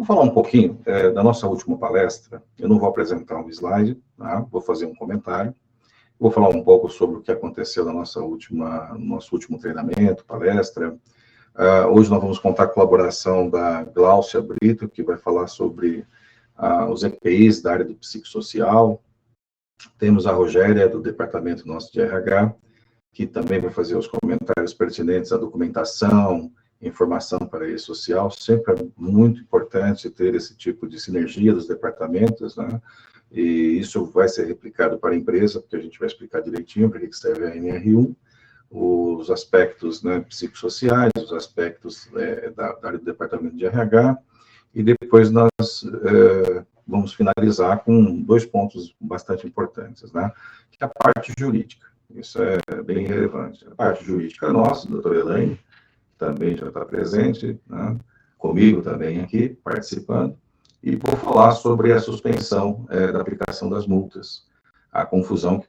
Vou falar um pouquinho da nossa última palestra. Eu não vou apresentar um slide, tá? Vou fazer um comentário. Vou falar um pouco sobre o que aconteceu no nosso último treinamento, palestra. Hoje nós vamos contar com a colaboração da Gláucia Brito, que vai falar sobre os EPIs da área do psicossocial. Temos a Rogéria, do departamento nosso de RH, que também vai fazer os comentários pertinentes à documentação, informação para a rede social. Sempre é muito importante ter esse tipo de sinergia dos departamentos, né? E isso vai ser replicado para a empresa, porque a gente vai explicar direitinho para que serve a NR1, os aspectos, né, psicossociais, os aspectos da área do departamento de RH, e depois nós vamos finalizar com 2 pontos bastante importantes, né? Que é a parte jurídica. Isso é bem relevante. A parte jurídica nossa, a doutora Elaine, também já está presente, né? Comigo também aqui, participando, e vou falar sobre a suspensão da aplicação das multas, a confusão que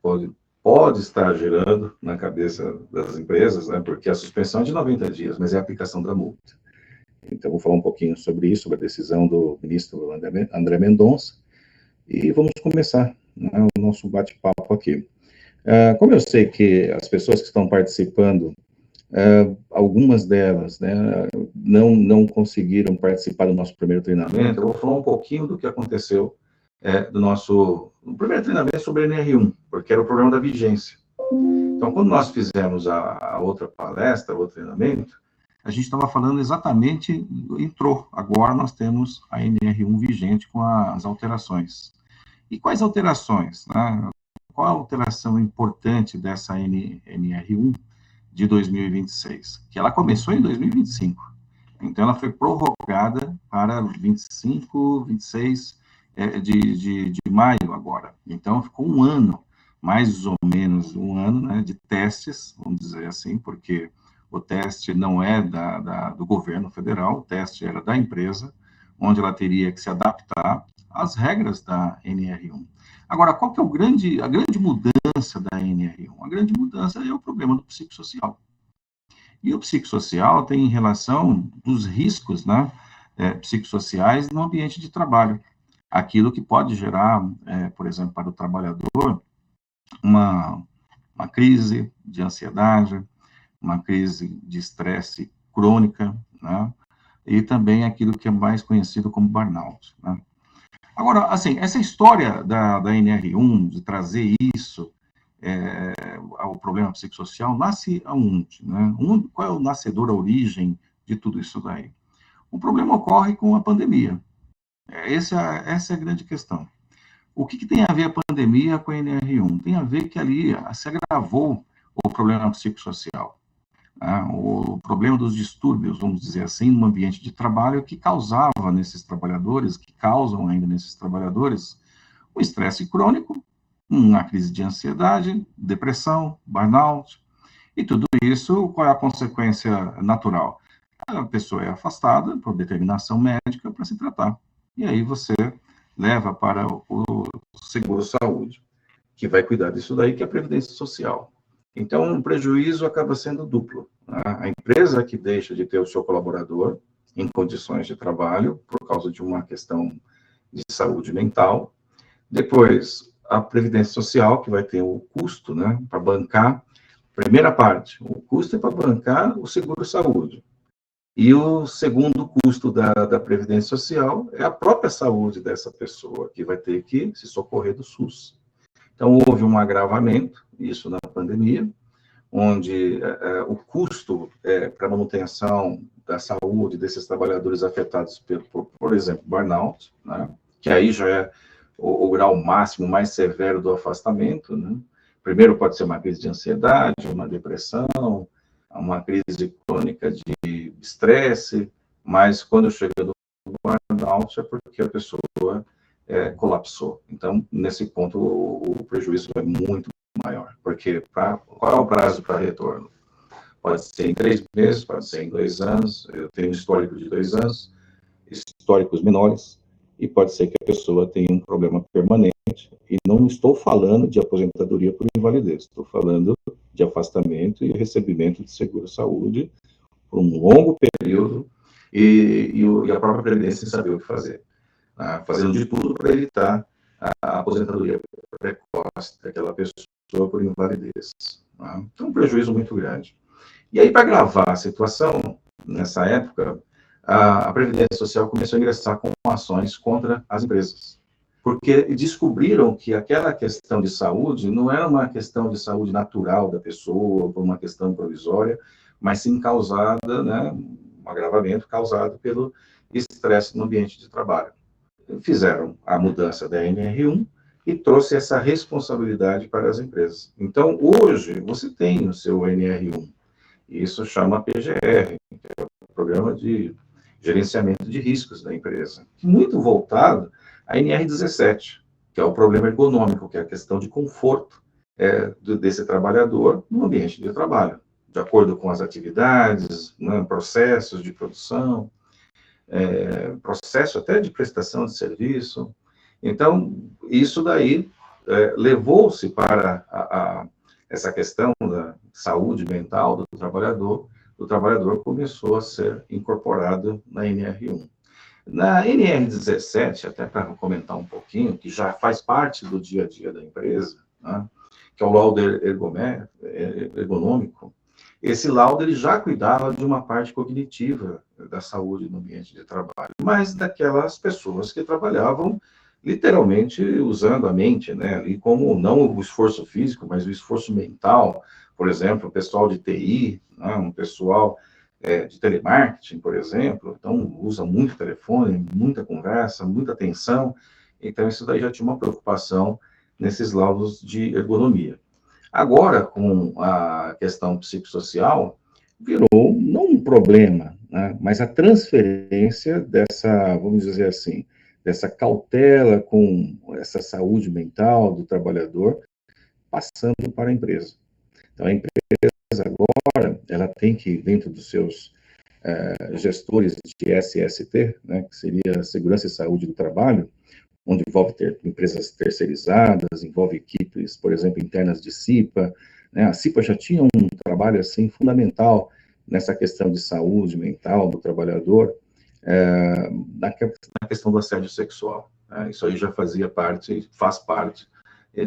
pode estar gerando na cabeça das empresas, né? Porque a suspensão é de 90 dias, mas é a aplicação da multa. Então, vou falar um pouquinho sobre isso, sobre a decisão do ministro André Mendonça, e vamos começar, né, o nosso bate-papo aqui. Como eu sei que as pessoas que estão participando, algumas delas, né, não conseguiram participar do nosso primeiro treinamento, eu vou falar um pouquinho do que aconteceu no primeiro treinamento sobre a NR1, porque era o problema da vigência. Então, quando nós fizemos a outra palestra, o outro treinamento, a gente estava falando exatamente, agora nós temos a NR1 vigente com as alterações. E quais alterações, né? Qual a alteração importante dessa NR1 de 2026? Que ela começou em 2025. Então, ela foi prorrogada para 25, 26 de maio agora. Então, ficou um ano, mais ou menos um ano, né, de testes, vamos dizer assim, porque o teste não é do governo federal, o teste era da empresa, onde ela teria que se adaptar às regras da NR1. Agora, qual que é a grande mudança da NR1? A grande mudança é o problema do psicossocial. E o psicossocial tem relação dos riscos, né, psicossociais no ambiente de trabalho. Aquilo que pode gerar, por exemplo, para o trabalhador, uma crise de ansiedade, uma crise de estresse crônica, né? E também aquilo que é mais conhecido como burnout, né? Agora, assim, essa história da NR1, de trazer isso ao problema psicossocial, nasce aonde, né? Qual é o nascedor, a origem de tudo isso daí? O problema ocorre com a pandemia. Essa é a grande questão. O que tem a ver a pandemia com a NR1? Tem a ver que ali se agravou o problema psicossocial. O problema dos distúrbios, vamos dizer assim, no ambiente de trabalho que causava nesses trabalhadores, que causam ainda nesses trabalhadores, o estresse crônico, uma crise de ansiedade, depressão, burnout, e tudo isso, qual é a consequência natural? A pessoa é afastada por determinação médica para se tratar. E aí você leva para o seguro-saúde, que vai cuidar disso daí, que é a Previdência Social. Então, o prejuízo acaba sendo duplo. A empresa que deixa de ter o seu colaborador em condições de trabalho, por causa de uma questão de saúde mental. Depois, a Previdência Social, que vai ter o custo, né, para bancar. Primeira parte, o custo é para bancar o seguro-saúde. E o segundo custo da Previdência Social é a própria saúde dessa pessoa, que vai ter que se socorrer do SUS. Então, houve um agravamento, isso na pandemia, onde o custo para a manutenção da saúde desses trabalhadores afetados por exemplo, burnout, né, que aí já é o grau máximo, mais severo do afastamento, né? Primeiro pode ser uma crise de ansiedade, uma depressão, uma crise crônica de estresse, mas quando chega no burnout é porque a pessoa colapsou. Então, nesse ponto, o prejuízo é muito maior, porque qual é o prazo para retorno? Pode ser em 3 meses, pode ser em 2 anos, eu tenho um histórico de 2 anos, históricos menores, e pode ser que a pessoa tenha um problema permanente, e não estou falando de aposentadoria por invalidez, estou falando de afastamento e recebimento de seguro-saúde por um longo período, e a própria Previdência sem saber o que fazer, né? Fazendo de tudo para evitar a aposentadoria precoce daquela pessoa por invalidez, né? Então, um prejuízo muito grande. E aí, para agravar a situação, nessa época, a Previdência Social começou a ingressar com ações contra as empresas, porque descobriram que aquela questão de saúde não era uma questão de saúde natural da pessoa, por uma questão provisória, mas sim causada, né, um agravamento causado pelo estresse no ambiente de trabalho. Fizeram a mudança da NR1 e trouxe essa responsabilidade para as empresas. Então, hoje, você tem o seu NR1, isso chama PGR, que é o Programa de Gerenciamento de Riscos da Empresa, muito voltado à NR17, que é o problema ergonômico, que é a questão de conforto desse trabalhador no ambiente de trabalho, de acordo com as atividades, né, processos de produção, processo até de prestação de serviço. Então, isso daí levou-se para essa questão da saúde mental do trabalhador começou a ser incorporado na NR1. Na NR17, até para comentar um pouquinho, que já faz parte do dia a dia da empresa, né, que é o laudo ergonômico, esse laudo ele já cuidava de uma parte cognitiva da saúde no ambiente de trabalho, mas daquelas pessoas que trabalhavam literalmente usando a mente, né? E como não o esforço físico, mas o esforço mental, por exemplo, o pessoal de TI, né? Um pessoal de telemarketing, por exemplo, então usa muito telefone, muita conversa, muita atenção, então isso daí já tinha uma preocupação nesses laudos de ergonomia. Agora, com a questão psicossocial, virou não um problema, né, mas a transferência dessa, vamos dizer assim, dessa cautela com essa saúde mental do trabalhador, passando para a empresa. Então, a empresa agora, ela tem que, dentro dos seus gestores de SST, né, que seria Segurança e Saúde do Trabalho, onde envolve empresas terceirizadas, envolve equipes, por exemplo, internas de CIPA, né? A CIPA já tinha um trabalho, assim, fundamental nessa questão de saúde mental do trabalhador, na questão do assédio sexual, né? Isso aí já fazia parte, faz parte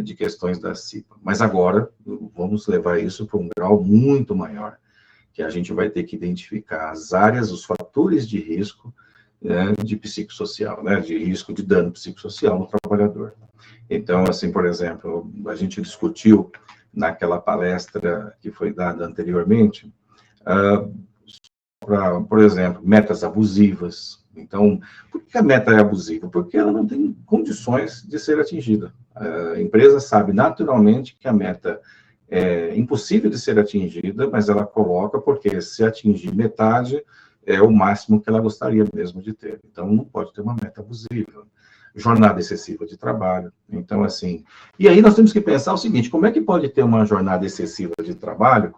de questões da CIPA. Mas agora, vamos levar isso para um grau muito maior, que a gente vai ter que identificar as áreas, os fatores de risco, de psicossocial, né, de risco de dano psicossocial no trabalhador. Então, assim, por exemplo, a gente discutiu naquela palestra que foi dada anteriormente, por exemplo, metas abusivas. Então, por que a meta é abusiva? Porque ela não tem condições de ser atingida. A empresa sabe naturalmente que a meta é impossível de ser atingida, mas ela coloca porque se atingir metade, é o máximo que ela gostaria mesmo de ter. Então, não pode ter uma meta abusiva. Jornada excessiva de trabalho. Então, assim... E aí nós temos que pensar o seguinte, como é que pode ter uma jornada excessiva de trabalho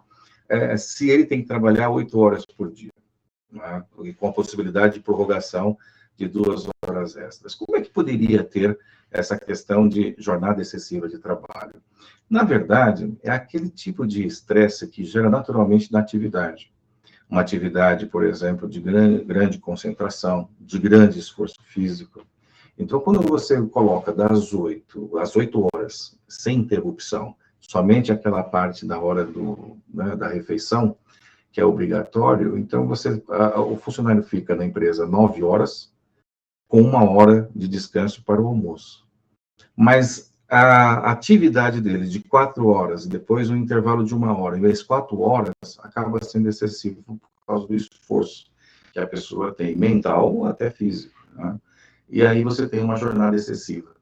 se ele tem que trabalhar 8 horas por dia, né? E com a possibilidade de prorrogação de 2 horas extras? Como é que poderia ter essa questão de jornada excessiva de trabalho? Na verdade, é aquele tipo de estresse que gera naturalmente na atividade. Uma atividade, por exemplo, de grande concentração, de grande esforço físico. Então, quando você coloca das 8 às 8 horas, sem interrupção, somente aquela parte da hora da refeição, que é obrigatório, então o funcionário fica na empresa 9 horas, com 1 hora de descanso para o almoço. Mas a atividade dele de 4 horas, depois um intervalo de 1 hora, em vez de 4 horas, acaba sendo excessivo por causa do esforço que a pessoa tem, mental ou até físico, né? E aí você tem uma jornada excessiva.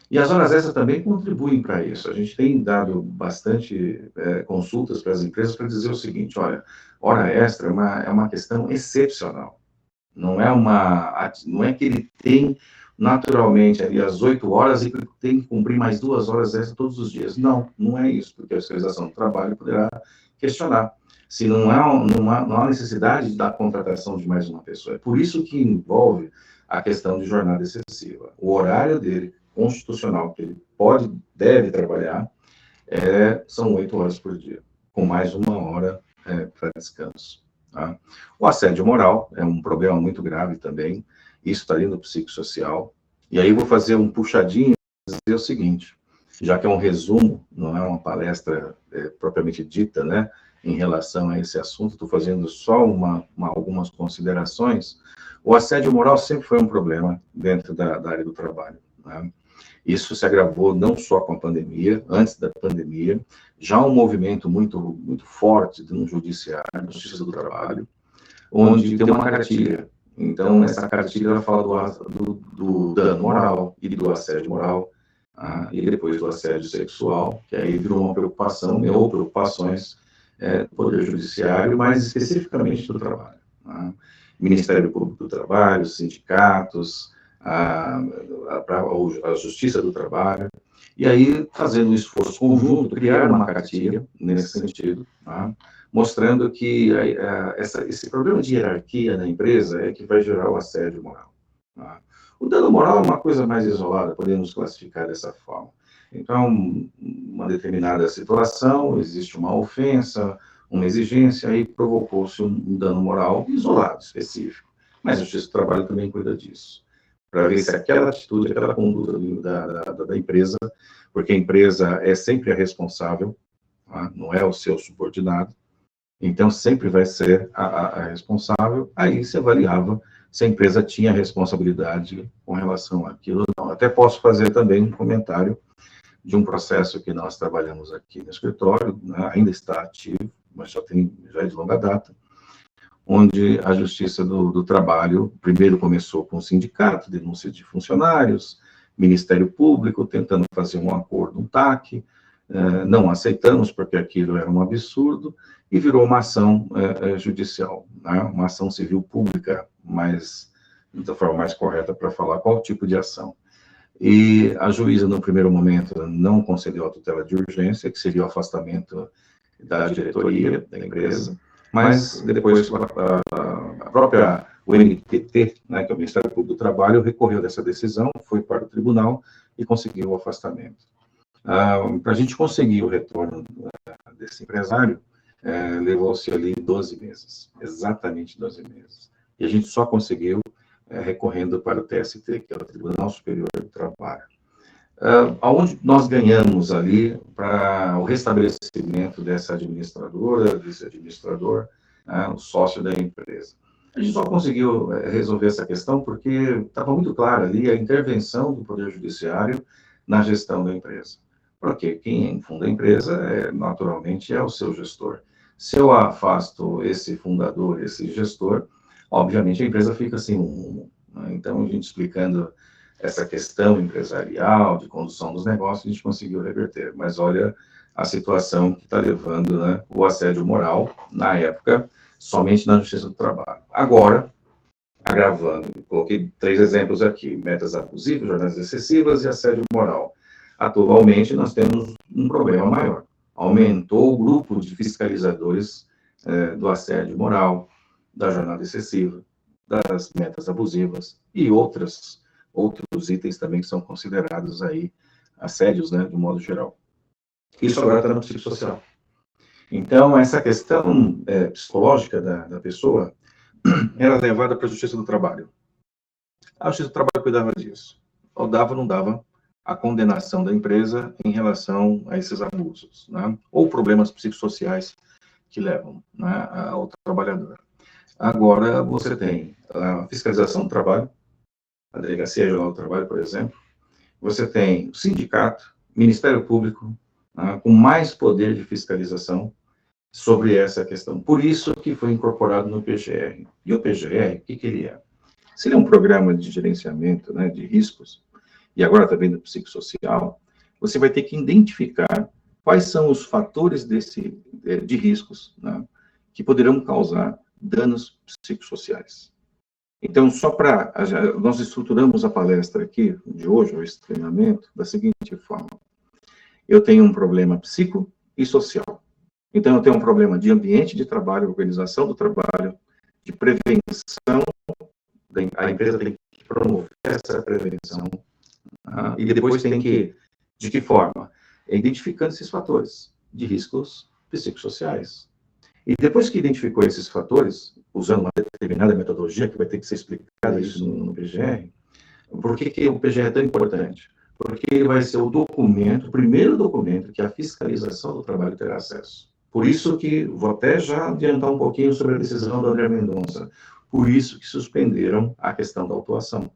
E as horas extras também contribuem para isso. A gente tem dado bastante consultas para as empresas para dizer o seguinte, olha, hora extra é uma questão excepcional. Não é que ele tem naturalmente ali as 8 horas e tem que cumprir mais 2 horas extras todos os dias. Não, não é isso, porque a fiscalização do trabalho poderá questionar se não há necessidade da contratação de mais uma pessoa. É por isso que envolve a questão de jornada excessiva. O horário dele, constitucional, que ele deve trabalhar, são 8 horas por dia, com mais 1 hora para descanso. Tá? O assédio moral é um problema muito grave também, isso está ali no psicossocial. E aí vou fazer um puxadinho e dizer o seguinte, já que é um resumo, não é uma palestra propriamente dita, né, em relação a esse assunto, estou fazendo só algumas considerações. O assédio moral sempre foi um problema dentro da área do trabalho, né? Isso se agravou não só com a pandemia, antes da pandemia, já um movimento muito forte no judiciário, na Justiça do Trabalho, onde tem uma cartilha. Então, essa cartilha ela fala do dano moral e do assédio moral, e depois do assédio sexual, que aí virou uma preocupação, ou preocupações do Poder Judiciário, mais especificamente do trabalho. Ministério Público do Trabalho, sindicatos, a Justiça do Trabalho, e aí, fazendo um esforço conjunto, criar uma cartilha nesse sentido, mostrando que esse problema de hierarquia na empresa é que vai gerar o assédio moral. O dano moral é uma coisa mais isolada, podemos classificar dessa forma. Então, uma determinada situação, existe uma ofensa, uma exigência, aí provocou-se um dano moral isolado, específico. Mas a Justiça do Trabalho também cuida disso, para ver se aquela atitude, aquela conduta da empresa, porque a empresa é sempre a responsável, não é o seu subordinado, então sempre vai ser a responsável, aí se avaliava se a empresa tinha responsabilidade com relação àquilo ou não. Até posso fazer também um comentário de um processo que nós trabalhamos aqui no escritório, né, ainda está ativo, mas já é de longa data, onde a Justiça do Trabalho primeiro começou com o sindicato, denúncia de funcionários, Ministério Público tentando fazer um acordo, um TAC, não aceitamos porque aquilo era um absurdo, e virou uma ação judicial, né? Uma ação civil pública, mas da forma mais correta para falar qual tipo de ação. E a juíza, no primeiro momento, não concedeu a tutela de urgência, que seria o afastamento da diretoria da empresa, mas depois a própria UNPT, né, que é o Ministério Público do Trabalho, recorreu dessa decisão, foi para o tribunal e conseguiu o afastamento. Para a gente conseguir o retorno desse empresário, levou-se ali 12 meses, exatamente 12 meses. E a gente só conseguiu recorrendo para o TST, que é o Tribunal Superior do Trabalho. Aonde nós ganhamos ali para o restabelecimento dessa administradora, desse administrador, o sócio da empresa. A gente só conseguiu resolver essa questão porque estava muito clara ali a intervenção do Poder Judiciário na gestão da empresa. Porque quem funda a empresa, naturalmente, é o seu gestor. Se eu afasto esse fundador, esse gestor, obviamente a empresa fica sem rumo. Então, a gente explicando essa questão empresarial, de condução dos negócios, a gente conseguiu reverter. Mas olha a situação que está levando, né, o assédio moral, na época, somente na Justiça do Trabalho. Agora, agravando, coloquei 3 exemplos aqui, metas abusivas, jornadas excessivas e assédio moral. Atualmente, nós temos um problema maior. Aumentou o grupo de fiscalizadores do assédio moral, da jornada excessiva, das metas abusivas e outros itens também que são considerados aí assédios, né, de modo geral. Isso agora está no psicossocial. Então, essa questão psicológica da pessoa era levada para a Justiça do Trabalho. A Justiça do Trabalho cuidava disso. Ou dava ou não dava a condenação da empresa em relação a esses abusos, né? Ou problemas psicossociais que levam, né, ao trabalhador. Agora, você tem a fiscalização do trabalho, a Delegacia Regional do Trabalho, por exemplo, você tem o sindicato, Ministério Público, com mais poder de fiscalização sobre essa questão. Por isso que foi incorporado no PGR. E o PGR, o que ele é? Se ele é um programa de gerenciamento, né, de riscos, e agora também do psicossocial, você vai ter que identificar quais são os fatores de riscos, né, que poderão causar danos psicossociais. Então, nós estruturamos a palestra aqui, de hoje, esse treinamento, da seguinte forma. Eu tenho um problema psico e social. Então, eu tenho um problema de ambiente de trabalho, organização do trabalho, de prevenção, a empresa tem que promover essa prevenção, e depois tem que, de que forma? Identificando esses fatores de riscos psicossociais. E depois que identificou esses fatores, usando uma determinada metodologia, que vai ter que ser explicada isso no PGR, por que o PGR é tão importante? Porque ele vai ser o documento, o primeiro documento que a fiscalização do trabalho terá acesso. Por isso que, vou até já adiantar um pouquinho sobre a decisão do André Mendonça, por isso que suspenderam a questão da autuação.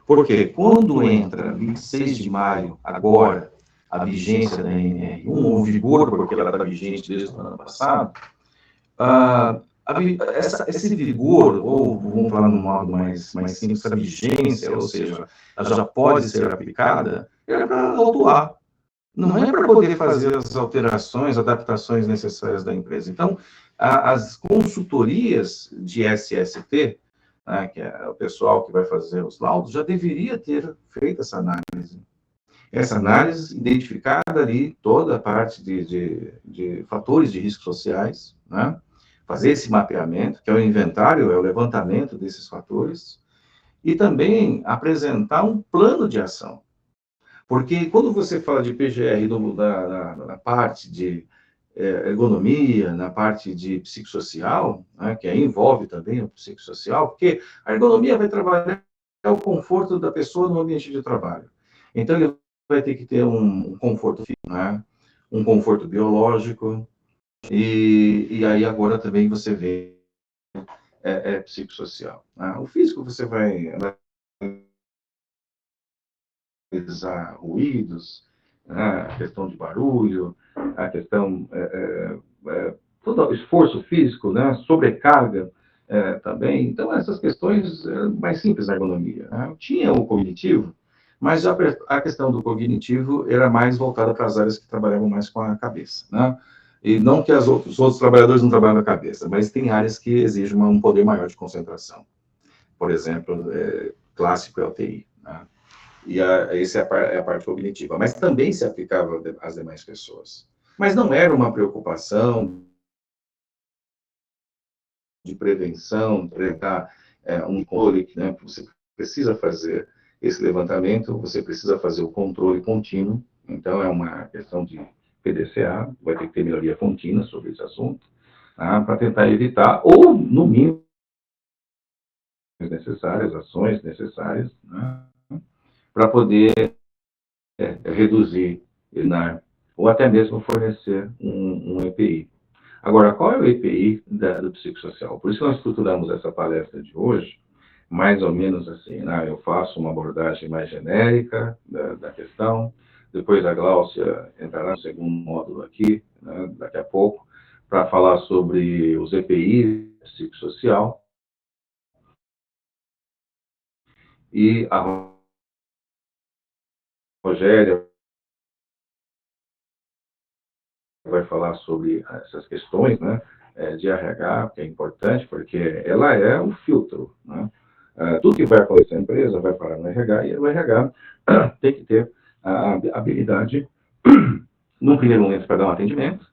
Porque quando entra 26 de maio, agora, a vigência da NR1, ou vigor, porque ela está vigente desde o ano passado, esse vigor, ou vamos falar no modo mais simples, essa vigência, ou seja, ela já pode ser aplicada, é para autuar. Não é para poder fazer as alterações, adaptações necessárias da empresa. Então, as consultorias de SST, né, que é o pessoal que vai fazer os laudos, já deveria ter feito essa análise. Essa análise, identificada ali toda a parte de fatores de risco sociais, né? Fazer esse mapeamento, que é o inventário, é o levantamento desses fatores, e também apresentar um plano de ação. Porque quando você fala de PGR na parte de ergonomia, na parte de psicossocial, né, que aí envolve também o psicossocial, porque a ergonomia vai trabalhar o conforto da pessoa no ambiente de trabalho. Então, ele vai ter que ter um conforto físico, né, um conforto biológico, e aí agora também você vê psicossocial. Né? O físico você vai analisar ruídos, né, a questão de barulho, a questão todo o esforço físico, né, sobrecarga também. Então, essas questões mais simples da ergonomia. Né? Tinha o cognitivo, mas a questão do cognitivo era mais voltada para as áreas que trabalhavam mais com a cabeça. Né? E não que os outros trabalhadores não trabalham com a cabeça, mas tem áreas que exigem um poder maior de concentração. Por exemplo, clássico é o TI. Né? E essa é a parte cognitiva. Mas também se aplicava às demais pessoas. Mas não era uma preocupação de prevenção, preventar um controle, né? Você precisa fazer esse levantamento, você precisa fazer o controle contínuo, então é uma questão de PDCA, vai ter que ter melhoria contínua sobre esse assunto, tá? Para tentar evitar, ou no mínimo, necessárias, ações necessárias, né? Para poder reduzir, eliminar, ou até mesmo fornecer um EPI. Agora, qual é o EPI do psicossocial? Por isso que nós estruturamos essa palestra de hoje, mais ou menos assim, né? Eu faço uma abordagem mais genérica da questão, depois a Gláucia entrará no segundo módulo aqui, né, daqui a pouco, para falar sobre os EPIs psicossocial, e a Rogéria vai falar sobre essas questões, né, de RH, que é importante, porque ela é o filtro, né? Tudo que vai acontecer na empresa vai parar no RH, e o RH tem que ter a habilidade, num primeiro momento, para dar um atendimento,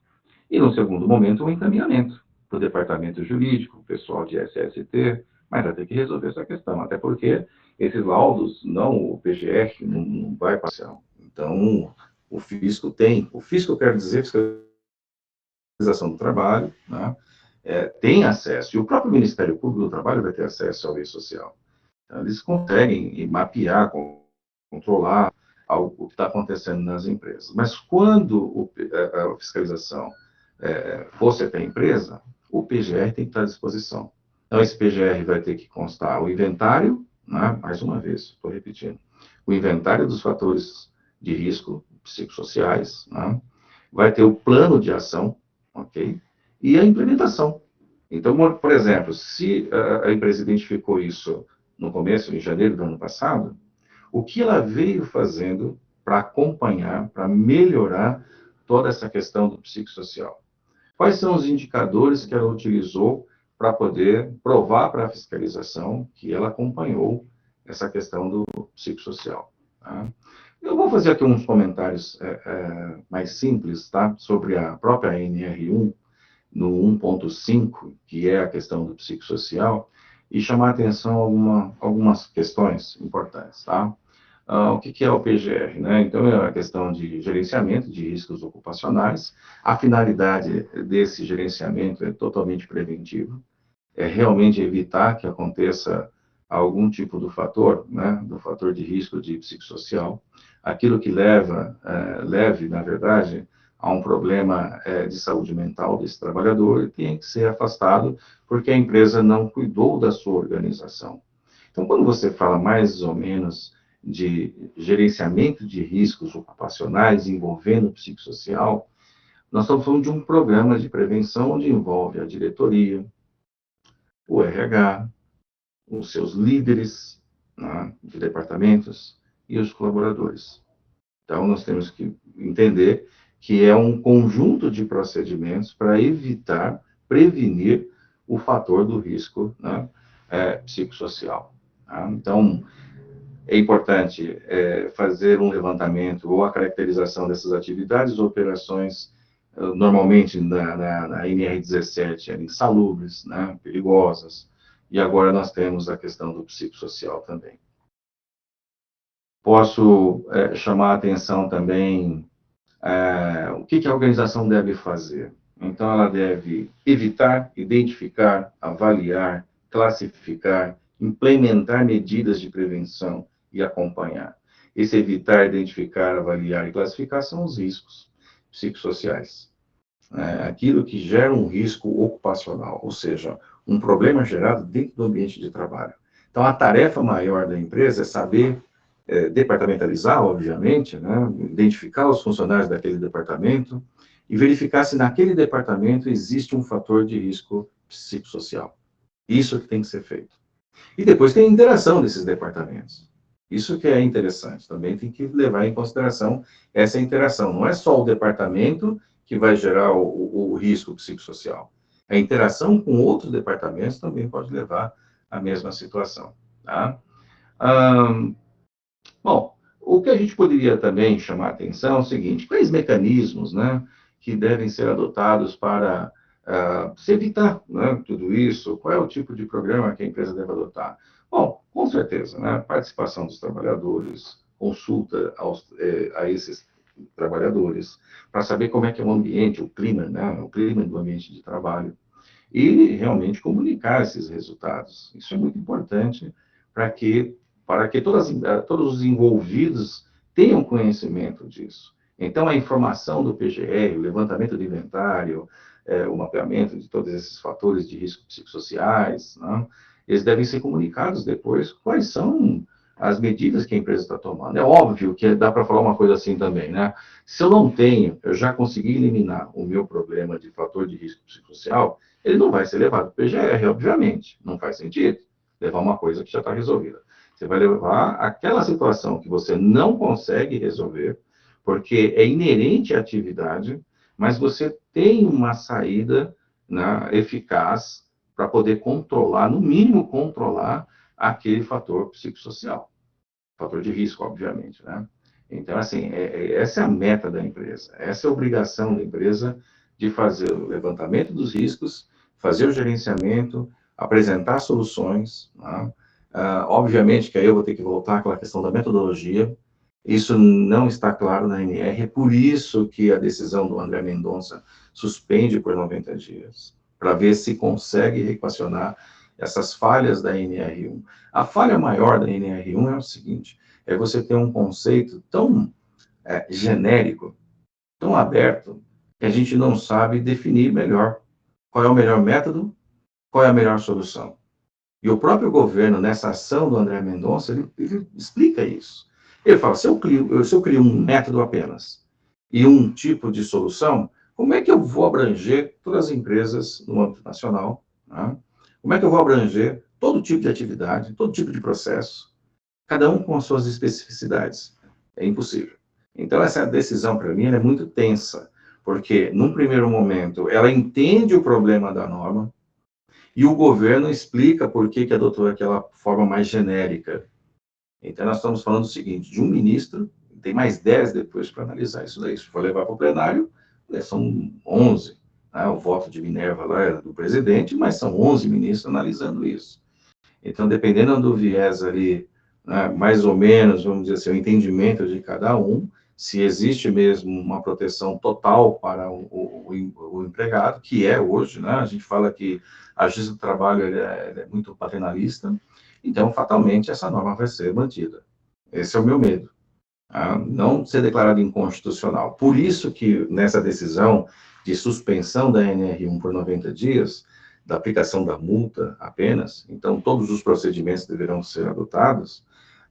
e no segundo momento, um encaminhamento para o departamento jurídico, o pessoal de SST, mas vai ter que resolver essa questão, até porque esses laudos, não o PGR, não vai passar. Então, o fisco tem. O fisco, eu quero dizer, fiscalização do trabalho, né, tem acesso, e o próprio Ministério Público do Trabalho vai ter acesso ao e-social. Então, eles conseguem mapear, controlar o que está acontecendo nas empresas. Mas quando a fiscalização fosse até a empresa, o PGR tem que estar à disposição. Então, esse PGR vai ter que constar o inventário, né, mais uma vez, estou repetindo, o inventário dos fatores de risco psicossociais, né, vai ter o plano de ação, ok? E a implementação. Então, por exemplo, se a empresa identificou isso no começo, em janeiro do ano passado, o que ela veio fazendo para acompanhar, para melhorar toda essa questão do psicossocial? Quais são os indicadores que ela utilizou para poder provar para a fiscalização que ela acompanhou essa questão do psicossocial? Tá? Eu vou fazer aqui uns comentários mais simples, tá? Sobre a própria NR1, no 1.5, que é a questão do psicossocial, e chamar a atenção a algumas questões importantes, tá? O que é o PGR, né? Então, é a questão de gerenciamento de riscos ocupacionais. A finalidade desse gerenciamento é totalmente preventiva, é realmente evitar que aconteça algum tipo do fator, né, do fator de risco de psicossocial, aquilo que leve, na verdade, a um problema de saúde mental desse trabalhador, tem que ser afastado porque a empresa não cuidou da sua organização. Então, quando você fala mais ou menos de gerenciamento de riscos ocupacionais envolvendo o psicossocial, nós estamos falando de um programa de prevenção onde envolve a diretoria, o RH, os seus líderes, né, de departamentos e os colaboradores. Então, nós temos que entender que é um conjunto de procedimentos para evitar, prevenir o fator do risco, né, psicossocial. Tá? Então, é importante fazer um levantamento ou a caracterização dessas atividades ou operações, normalmente na NR17, eram insalubres, né, perigosas, e agora nós temos a questão do psicossocial também. Posso chamar a atenção também o que a organização deve fazer. Então, ela deve evitar, identificar, avaliar, classificar, implementar medidas de prevenção e acompanhar. Esse evitar, identificar, avaliar e classificar são os riscos psicossociais. Aquilo que gera um risco ocupacional, ou seja, um problema gerado dentro do ambiente de trabalho. Então, a tarefa maior da empresa é saber departamentalizar, obviamente, né, identificar os funcionários daquele departamento e verificar se naquele departamento existe um fator de risco psicossocial. Isso que tem que ser feito. E depois tem a interação desses departamentos. Isso que é interessante, também tem que levar em consideração essa interação. Não é só o departamento que vai gerar o risco psicossocial. A interação com outros departamentos também pode levar à mesma situação. Tá? Bom, o que a gente poderia também chamar a atenção é o seguinte: quais mecanismos, né, que devem ser adotados para se evitar, né, tudo isso? Qual é o tipo de programa que a empresa deve adotar? Bom, com certeza, né, participação dos trabalhadores, consulta a esses trabalhadores, para saber como é que é o ambiente, o clima, né, o clima do ambiente de trabalho, e realmente comunicar esses resultados. Isso é muito importante para que, todos os envolvidos tenham conhecimento disso. Então, a informação do PGR, o levantamento do inventário, o mapeamento de todos esses fatores de risco psicossociais, né, eles devem ser comunicados depois quais são as medidas que a empresa está tomando. É óbvio que dá para falar uma coisa assim também, né? Se eu não tenho, eu já consegui eliminar o meu problema de fator de risco psicossocial, ele não vai ser levado para o PGR, obviamente. Não faz sentido levar uma coisa que já está resolvida. Você vai levar aquela situação que você não consegue resolver, porque é inerente à atividade, mas você tem uma saída, né, eficaz para poder controlar, no mínimo controlar, aquele fator psicossocial. Fator de risco, obviamente, né? Então, assim, essa é a meta da empresa, essa é a obrigação da empresa de fazer o levantamento dos riscos, fazer o gerenciamento, apresentar soluções, né? Obviamente que aí eu vou ter que voltar àquela questão da metodologia, isso não está claro na NR, é por isso que a decisão do André Mendonça suspende por 90 dias, para ver se consegue equacionar essas falhas da NR1. A falha maior da NR1 é o seguinte: é você ter um conceito tão genérico, tão aberto, que a gente não sabe definir melhor qual é o melhor método, qual é a melhor solução. E o próprio governo, nessa ação do André Mendonça, ele explica isso. Ele fala: se eu crio um método apenas e um tipo de solução, como é que eu vou abranger todas as empresas no âmbito nacional? Né? Como é que eu vou abranger todo tipo de atividade, todo tipo de processo, cada um com as suas especificidades? É impossível. Então, essa decisão, para mim, é muito tensa, porque, num primeiro momento, ela entende o problema da norma, e o governo explica por que adotou aquela forma mais genérica. Então, nós estamos falando o seguinte: de um ministro, tem mais 10 depois para analisar isso daí. Se for levar para o plenário, são 11. Né? O voto de Minerva lá é do presidente, mas são 11 ministros analisando isso. Então, dependendo do viés ali, né, mais ou menos, vamos dizer assim, o entendimento de cada um, se existe mesmo uma proteção total para o empregado, que é hoje, né? A gente fala que a justiça do trabalho ele é muito paternalista, então, fatalmente, essa norma vai ser mantida. Esse é o meu medo. Tá? Não ser declarado inconstitucional. Por isso que, nessa decisão de suspensão da NR1 por 90 dias, da aplicação da multa apenas, então, todos os procedimentos deverão ser adotados,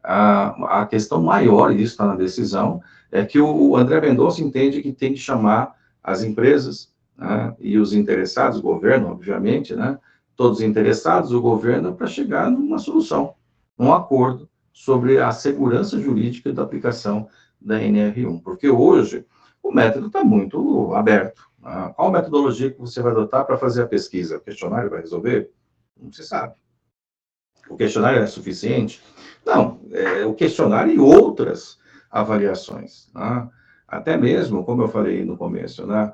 a questão maior, e isso está na decisão, é que o André Mendonça entende que tem que chamar as empresas, né, e os interessados, o governo, obviamente, né, todos os interessados, o governo, para chegar numa solução, um acordo sobre a segurança jurídica da aplicação da NR1, porque hoje o método está muito aberto. Né? Qual metodologia que você vai adotar para fazer a pesquisa? O questionário vai resolver? Não se sabe. O questionário é suficiente? Não, o questionário e outras avaliações. Né? Até mesmo, como eu falei no começo, né?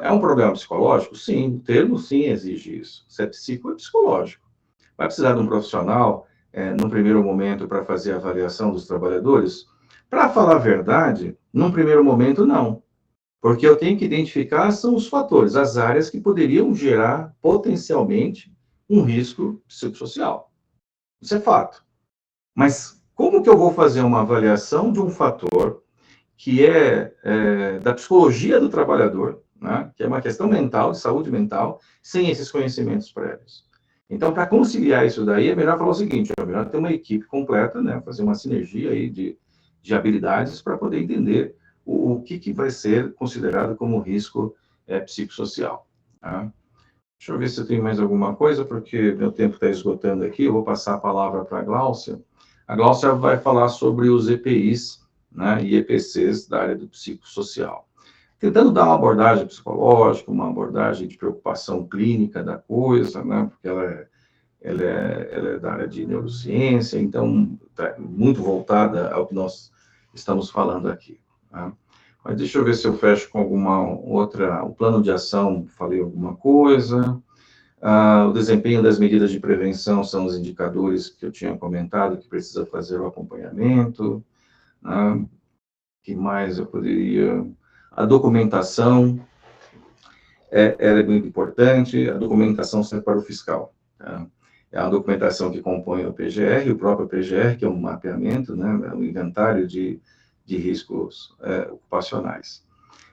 É um problema psicológico? Sim, o termo sim exige isso. Se é psico, é psicológico. Vai precisar de um profissional, no primeiro momento, para fazer a avaliação dos trabalhadores? Para falar a verdade, num primeiro momento, não. Porque eu tenho que identificar são os fatores, as áreas que poderiam gerar potencialmente um risco psicossocial. Isso é fato. Mas como que eu vou fazer uma avaliação de um fator que é da psicologia do trabalhador, né, que é uma questão mental, de saúde mental, sem esses conhecimentos prévios? Então, para conciliar isso daí, é melhor falar o seguinte, é melhor ter uma equipe completa, né, fazer uma sinergia aí de habilidades para poder entender o que vai ser considerado como risco psicossocial. Tá? Deixa eu ver se eu tenho mais alguma coisa, porque meu tempo está esgotando aqui. Eu vou passar a palavra para a Gláucia. A Gláucia vai falar sobre os EPIs, né, e EPCs da área do psicossocial. Tentando dar uma abordagem psicológica, uma abordagem de preocupação clínica da coisa, né, porque ela é da área de neurociência, então está muito voltada ao que nós estamos falando aqui. Tá? Mas deixa eu ver se eu fecho com alguma outra. O plano de ação, falei alguma coisa. O desempenho das medidas de prevenção são os indicadores que eu tinha comentado, que precisa fazer o acompanhamento. Né? Que mais eu poderia. A documentação ela é muito importante, a documentação serve para o fiscal. Tá? É a documentação que compõe o PGR, o próprio PGR, que é um mapeamento, né, um inventário de riscos ocupacionais.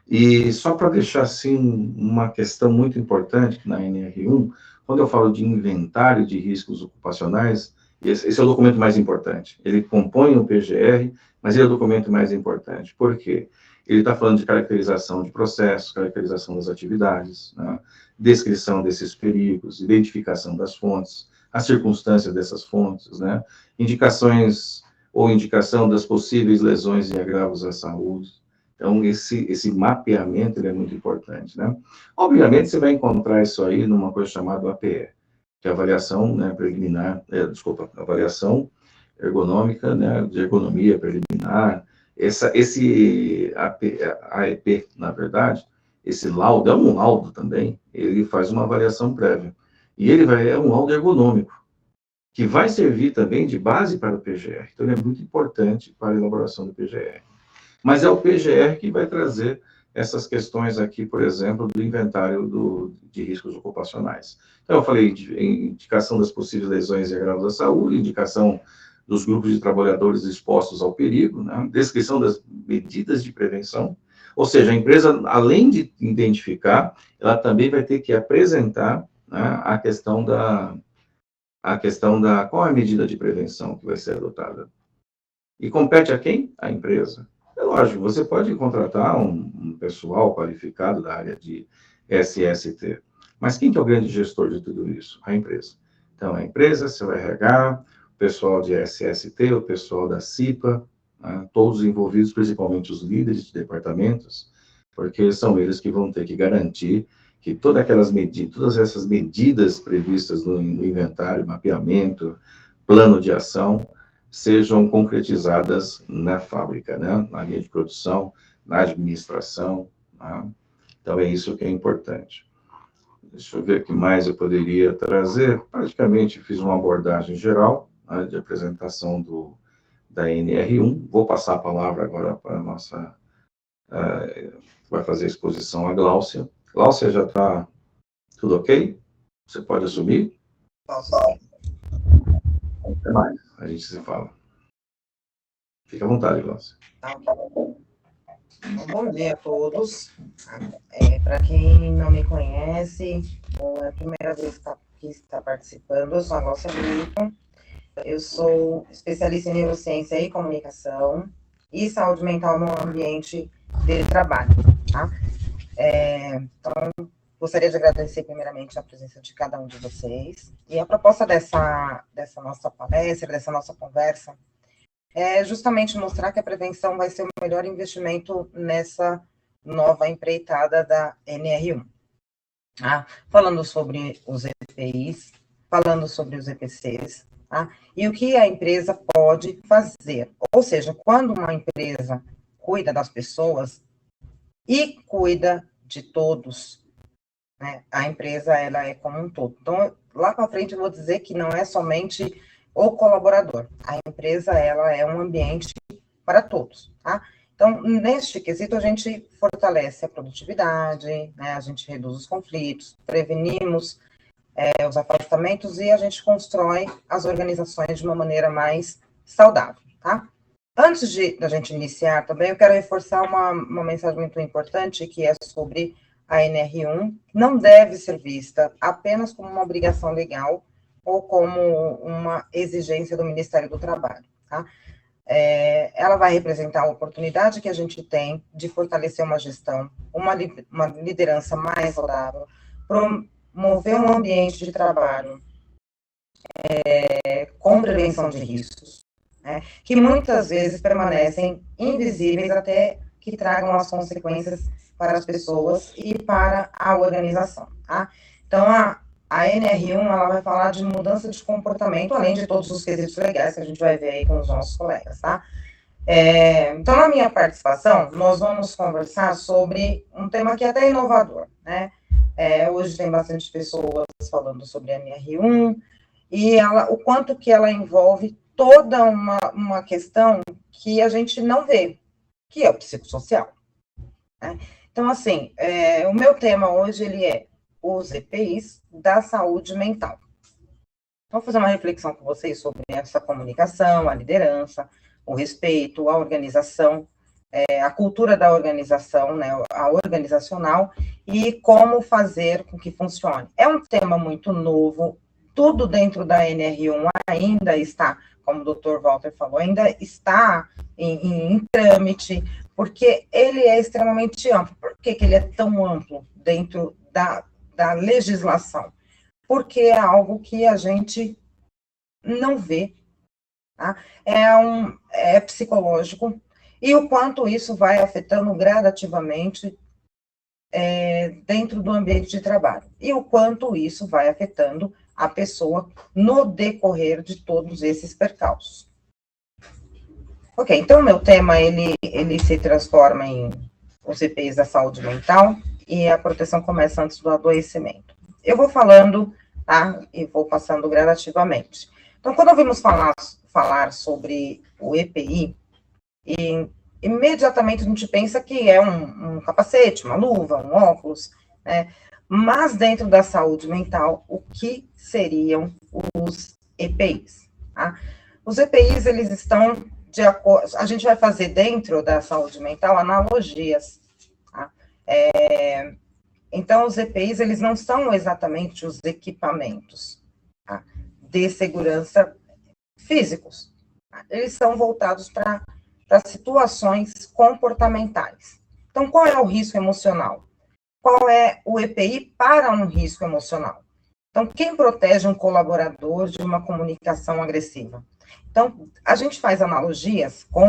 E só para deixar, assim, uma questão muito importante na NR1, quando eu falo de inventário de riscos ocupacionais, esse é o documento mais importante. Ele compõe o PGR, mas ele é o documento mais importante. Por quê? Ele está falando de caracterização de processos, caracterização das atividades, né? Descrição desses perigos, identificação das fontes, as circunstâncias dessas fontes, né? Indicações ou indicação das possíveis lesões e agravos à saúde. Então, esse mapeamento ele é muito importante, né? Obviamente, você vai encontrar isso aí numa coisa chamada APE, que é a avaliação, né, preliminar, avaliação ergonômica, né, de ergonomia preliminar. Esse AEP, na verdade, esse laudo, é um laudo também, ele faz uma avaliação prévia. E ele é um laudo ergonômico, que vai servir também de base para o PGR. Então, ele é muito importante para a elaboração do PGR. Mas é o PGR que vai trazer essas questões aqui, por exemplo, do inventário de riscos ocupacionais. Então, eu falei de indicação das possíveis lesões e agravos da saúde, indicação dos grupos de trabalhadores expostos ao perigo, né? Descrição das medidas de prevenção, ou seja, a empresa, além de identificar, ela também vai ter que apresentar, né, a questão da qual é a medida de prevenção que vai ser adotada. E compete a quem? A empresa. É lógico, você pode contratar um pessoal qualificado da área de SST, mas quem que é o grande gestor de tudo isso? A empresa. Então, a empresa, seu RH, o pessoal de SST, o pessoal da CIPA, né, todos envolvidos, principalmente os líderes de departamentos, porque são eles que vão ter que garantir que todas essas medidas previstas no inventário, mapeamento, plano de ação, sejam concretizadas na fábrica, né? Na linha de produção, na administração. Né? Então, é isso que é importante. Deixa eu ver o que mais eu poderia trazer. Praticamente fiz uma abordagem geral, né, de apresentação da NR1. Vou passar a palavra agora para a nossa, vai fazer a exposição, a Gláucia. Gláucia, já está tudo ok? Você pode assumir? Posso sim. Até mais, a gente se fala. Fique à vontade, Gláucia. Bom dia a todos. Para quem não me conhece, ou é a primeira vez que está participando, eu sou a Gláucia Brito. Eu sou especialista em neurociência e comunicação e saúde mental no ambiente de trabalho. Tá? Então, gostaria de agradecer primeiramente a presença de cada um de vocês. E a proposta dessa nossa palestra, dessa nossa conversa, é justamente mostrar que a prevenção vai ser o melhor investimento nessa nova empreitada da NR1. Falando sobre os EPIs, falando sobre os EPCs, e o que a empresa pode fazer. Ou seja, quando uma empresa cuida das pessoas e cuida de todos, né, a empresa ela é como um todo. Então, lá para frente eu vou dizer que não é somente o colaborador. A empresa, ela é um ambiente para todos, tá? Então, neste quesito, a gente fortalece a produtividade, né, a gente reduz os conflitos, prevenimos os afastamentos e a gente constrói as organizações de uma maneira mais saudável, tá? Antes da gente iniciar também, eu quero reforçar uma mensagem muito importante, que é sobre a NR1, não deve ser vista apenas como uma obrigação legal ou como uma exigência do Ministério do Trabalho, tá? Ela vai representar a oportunidade que a gente tem de fortalecer uma gestão, uma liderança mais saudável, promover um ambiente de trabalho com prevenção de riscos, né, que muitas vezes permanecem invisíveis até que tragam as consequências para as pessoas e para a organização, tá? Então, a NR1, ela vai falar de mudança de comportamento, além de todos os quesitos legais que a gente vai ver aí com os nossos colegas, tá? Então, na minha participação, nós vamos conversar sobre um tema que é até inovador, né? Hoje tem bastante pessoas falando sobre a NR1, e o quanto que ela envolve toda uma questão que a gente não vê, que é o psicossocial, né? Então, assim, o meu tema hoje, ele é os EPIs da saúde mental. Então, vou fazer uma reflexão com vocês sobre essa comunicação, a liderança, o respeito, a organização, a cultura da organização, né, a organizacional, e como fazer com que funcione. É um tema muito novo, tudo dentro da NR1 ainda está, como o Dr. Walter falou, ainda está em trâmite, porque ele é extremamente amplo. Por que ele é tão amplo dentro da legislação? Porque é algo que a gente não vê, tá? É psicológico, e o quanto isso vai afetando gradativamente dentro do ambiente de trabalho, e o quanto isso vai afetando a pessoa no decorrer de todos esses percalços. Ok, então o meu tema, ele se transforma em os EPIs da saúde mental, e a proteção começa antes do adoecimento. Eu vou falando, tá, e vou passando gradativamente. Então, quando ouvimos falar sobre o EPI, imediatamente a gente pensa que é um capacete, uma luva, um óculos, né? Mas dentro da saúde mental, o que seriam os EPIs? Tá? Os EPIs, eles estão de acordo, a gente vai fazer dentro da saúde mental analogias, tá? Então, os EPIs, eles não são exatamente os equipamentos, tá, de segurança físicos, tá? Eles são voltados para situações comportamentais. Então, qual é o risco emocional? Qual é o EPI para um risco emocional? Então, quem protege um colaborador de uma comunicação agressiva? Então, a gente faz analogias com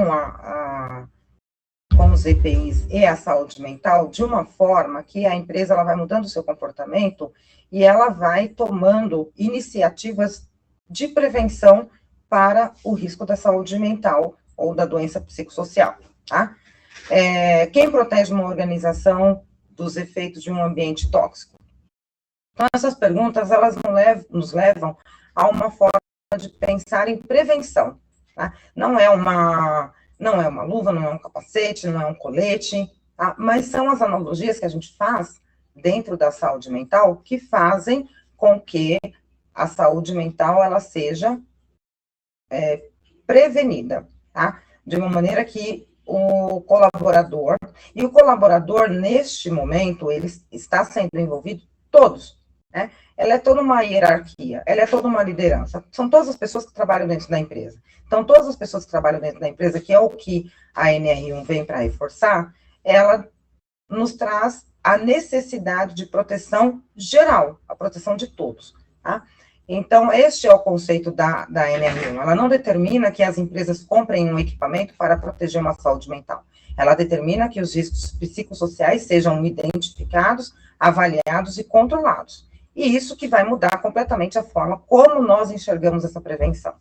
com os EPIs e a saúde mental de uma forma que a empresa ela vai mudando o seu comportamento e ela vai tomando iniciativas de prevenção para o risco da saúde mental ou da doença psicossocial, tá? Quem protege uma organização dos efeitos de um ambiente tóxico? Então, essas perguntas, elas nos levam a uma forma de pensar em prevenção, tá? Não é uma luva, não é um capacete, não é um colete, tá? Mas são as analogias que a gente faz dentro da saúde mental que fazem com que a saúde mental ela seja prevenida, tá? De uma maneira que o colaborador, neste momento, ele está sendo envolvido, todos, né? Ela é toda uma hierarquia, ela é toda uma liderança, são todas as pessoas que trabalham dentro da empresa. Então, todas as pessoas que trabalham dentro da empresa, que é o que a NR1 vem para reforçar, ela nos traz a necessidade de proteção geral, a proteção de todos, tá? Então, este é o conceito da NR1. Ela não determina que as empresas comprem um equipamento para proteger uma saúde mental. Ela determina que os riscos psicossociais sejam identificados, avaliados e controlados. E isso que vai mudar completamente a forma como nós enxergamos essa prevenção.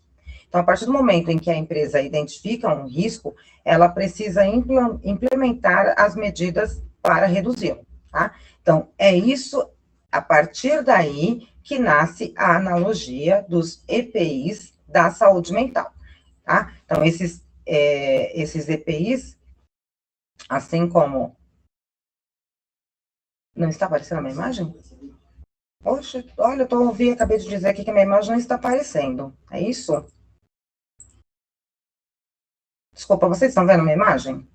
Então, a partir do momento em que a empresa identifica um risco, ela precisa implementar as medidas para reduzi-lo, tá? Então, é isso, a partir daí, que nasce a analogia dos EPIs da saúde mental, tá? Então, esses EPIs, assim como... Não está aparecendo a minha imagem? Poxa, olha, acabei de dizer aqui que a minha imagem não está aparecendo. É isso? Desculpa, vocês estão vendo a minha imagem?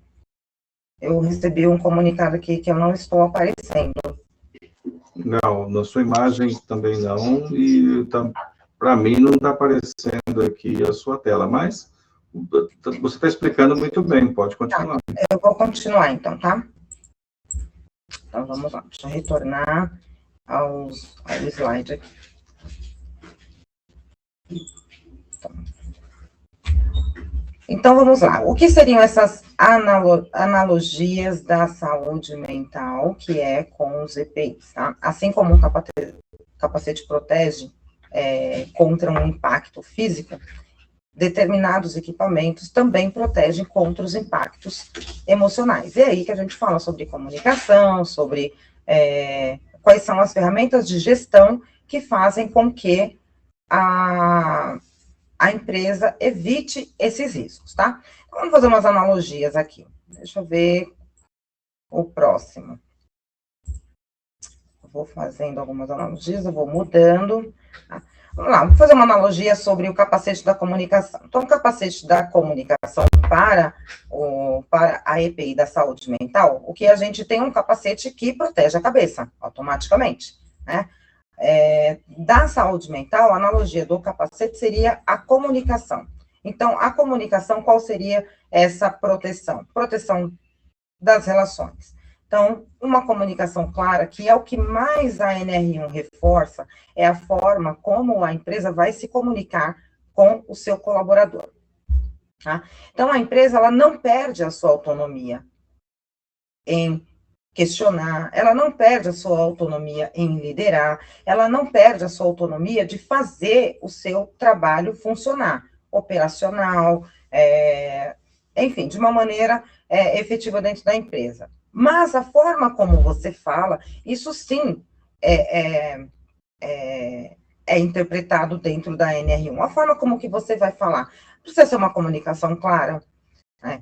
Eu recebi um comunicado aqui que eu não estou aparecendo. Não, na sua imagem também não, e para mim não está aparecendo aqui a sua tela, mas você está explicando muito bem, pode continuar. Tá, eu vou continuar então, tá? Então vamos lá, deixa eu retornar ao slide aqui. Então vamos lá, o que seriam essas analogias da saúde mental, que é com os EPIs, tá? Assim como o capacete protege contra um impacto físico, determinados equipamentos também protegem contra os impactos emocionais. E é aí que a gente fala sobre comunicação, sobre quais são as ferramentas de gestão que fazem com que a empresa evite esses riscos, tá? Vamos fazer umas analogias aqui. Deixa eu ver o próximo. Eu vou fazendo algumas analogias, eu vou mudando. Tá? Vamos lá, vou fazer uma analogia sobre o capacete da comunicação. Então, o capacete da comunicação para a EPI da saúde mental, o que a gente tem um capacete que protege a cabeça, automaticamente, né? Da saúde mental, a analogia do capacete seria a comunicação. Então, a comunicação, qual seria essa proteção? Proteção das relações. Então, uma comunicação clara, que é o que mais a NR1 reforça, é a forma como a empresa vai se comunicar com o seu colaborador. Tá? Então, a empresa ela não perde a sua autonomia em questionar, ela não perde a sua autonomia em liderar, ela não perde a sua autonomia de fazer o seu trabalho funcionar, operacional, enfim, de uma maneira efetiva dentro da empresa. Mas a forma como você fala, isso sim é interpretado dentro da NR1. A forma como que você vai falar precisa ser uma comunicação clara, né?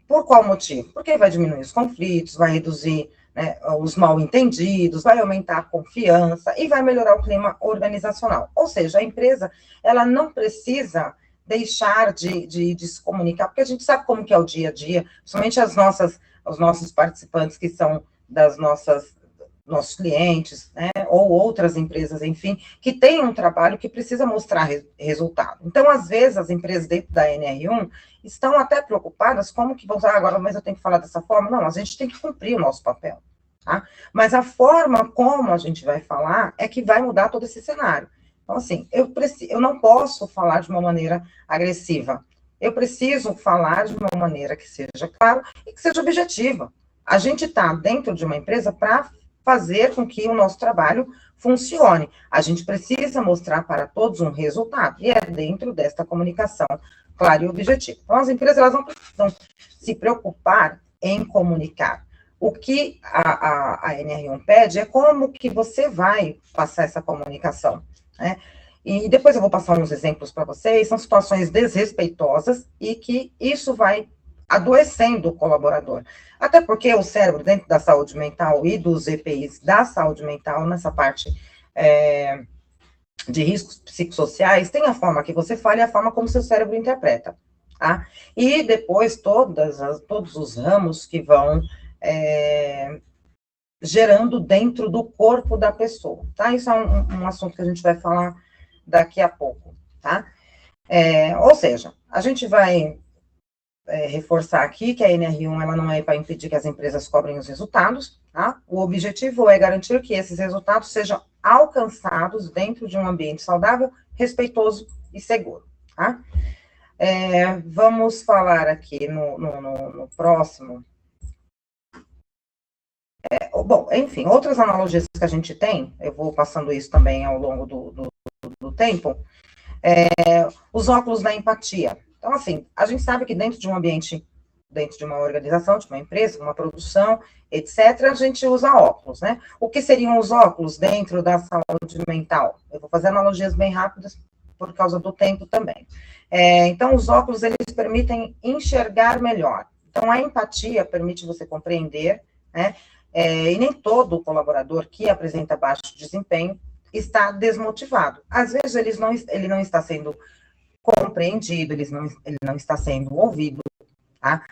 Por qual motivo? Porque vai diminuir os conflitos, vai reduzir, né, os mal-entendidos, vai aumentar a confiança e vai melhorar o clima organizacional. Ou seja, a empresa, ela não precisa deixar de se comunicar, porque a gente sabe como que é o dia a dia, principalmente os nossos participantes que são nossos clientes, né, ou outras empresas, enfim, que têm um trabalho que precisa mostrar resultado. Então, às vezes, as empresas dentro da NR1 estão até preocupadas, como que vão usar agora, mas eu tenho que falar dessa forma? Não, a gente tem que cumprir o nosso papel, tá? Mas a forma como a gente vai falar é que vai mudar todo esse cenário. Então, assim, eu não posso falar de uma maneira agressiva, eu preciso falar de uma maneira que seja clara e que seja objetiva. A gente está dentro de uma empresa para fazer com que o nosso trabalho funcione. A gente precisa mostrar para todos um resultado, e é dentro desta comunicação clara e objetiva. Então, as empresas elas não precisam se preocupar em comunicar. O que a NR1 pede é como que você vai passar essa comunicação, né? E depois eu vou passar uns exemplos para vocês, são situações desrespeitosas e que isso vai adoecendo o colaborador. Até porque o cérebro, dentro da saúde mental e dos EPIs da saúde mental, nessa parte de riscos psicossociais, tem a forma que você fala e a forma como seu cérebro interpreta. Tá? E depois todos os ramos que vão gerando dentro do corpo da pessoa, tá? Isso é um assunto que a gente vai falar daqui a pouco, tá? Ou seja, a gente vai reforçar aqui que a NR1 ela não é para impedir que as empresas cobrem os resultados, tá? O objetivo é garantir que esses resultados sejam alcançados dentro de um ambiente saudável, respeitoso e seguro, tá? Vamos falar aqui no próximo. Bom, enfim, outras analogias que a gente tem, eu vou passando isso também ao longo do tempo, os óculos da empatia. Então, assim, a gente sabe que dentro de um ambiente, dentro de uma organização, de uma empresa, uma produção, etc., a gente usa óculos, né? O que seriam os óculos dentro da saúde mental? Eu vou fazer analogias bem rápidas por causa do tempo também. Então, os óculos, eles permitem enxergar melhor. Então, a empatia permite você compreender, né? E nem todo colaborador que apresenta baixo desempenho está desmotivado. Às vezes, ele não está sendo compreendido, ele não está sendo ouvido, tá?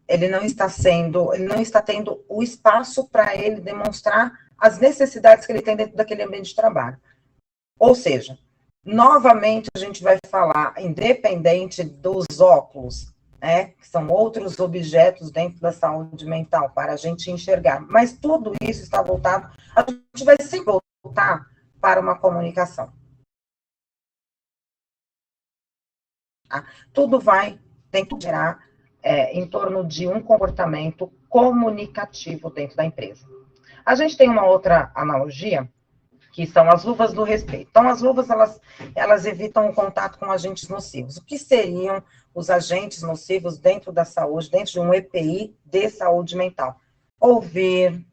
Ele não está tendo o espaço para ele demonstrar as necessidades que ele tem dentro daquele ambiente de trabalho. Ou seja, novamente a gente vai falar, independente dos óculos, que são outros objetos dentro da saúde mental, para a gente enxergar. Mas tudo isso está voltado, a gente vai sempre voltar para uma comunicação. Tá? Tudo tem que gerar em torno de um comportamento comunicativo dentro da empresa. A gente tem uma outra analogia, que são as luvas do respeito. Então, as luvas, elas evitam o contato com agentes nocivos. O que seriam os agentes nocivos dentro da saúde, dentro de um EPI de saúde mental? Ouvir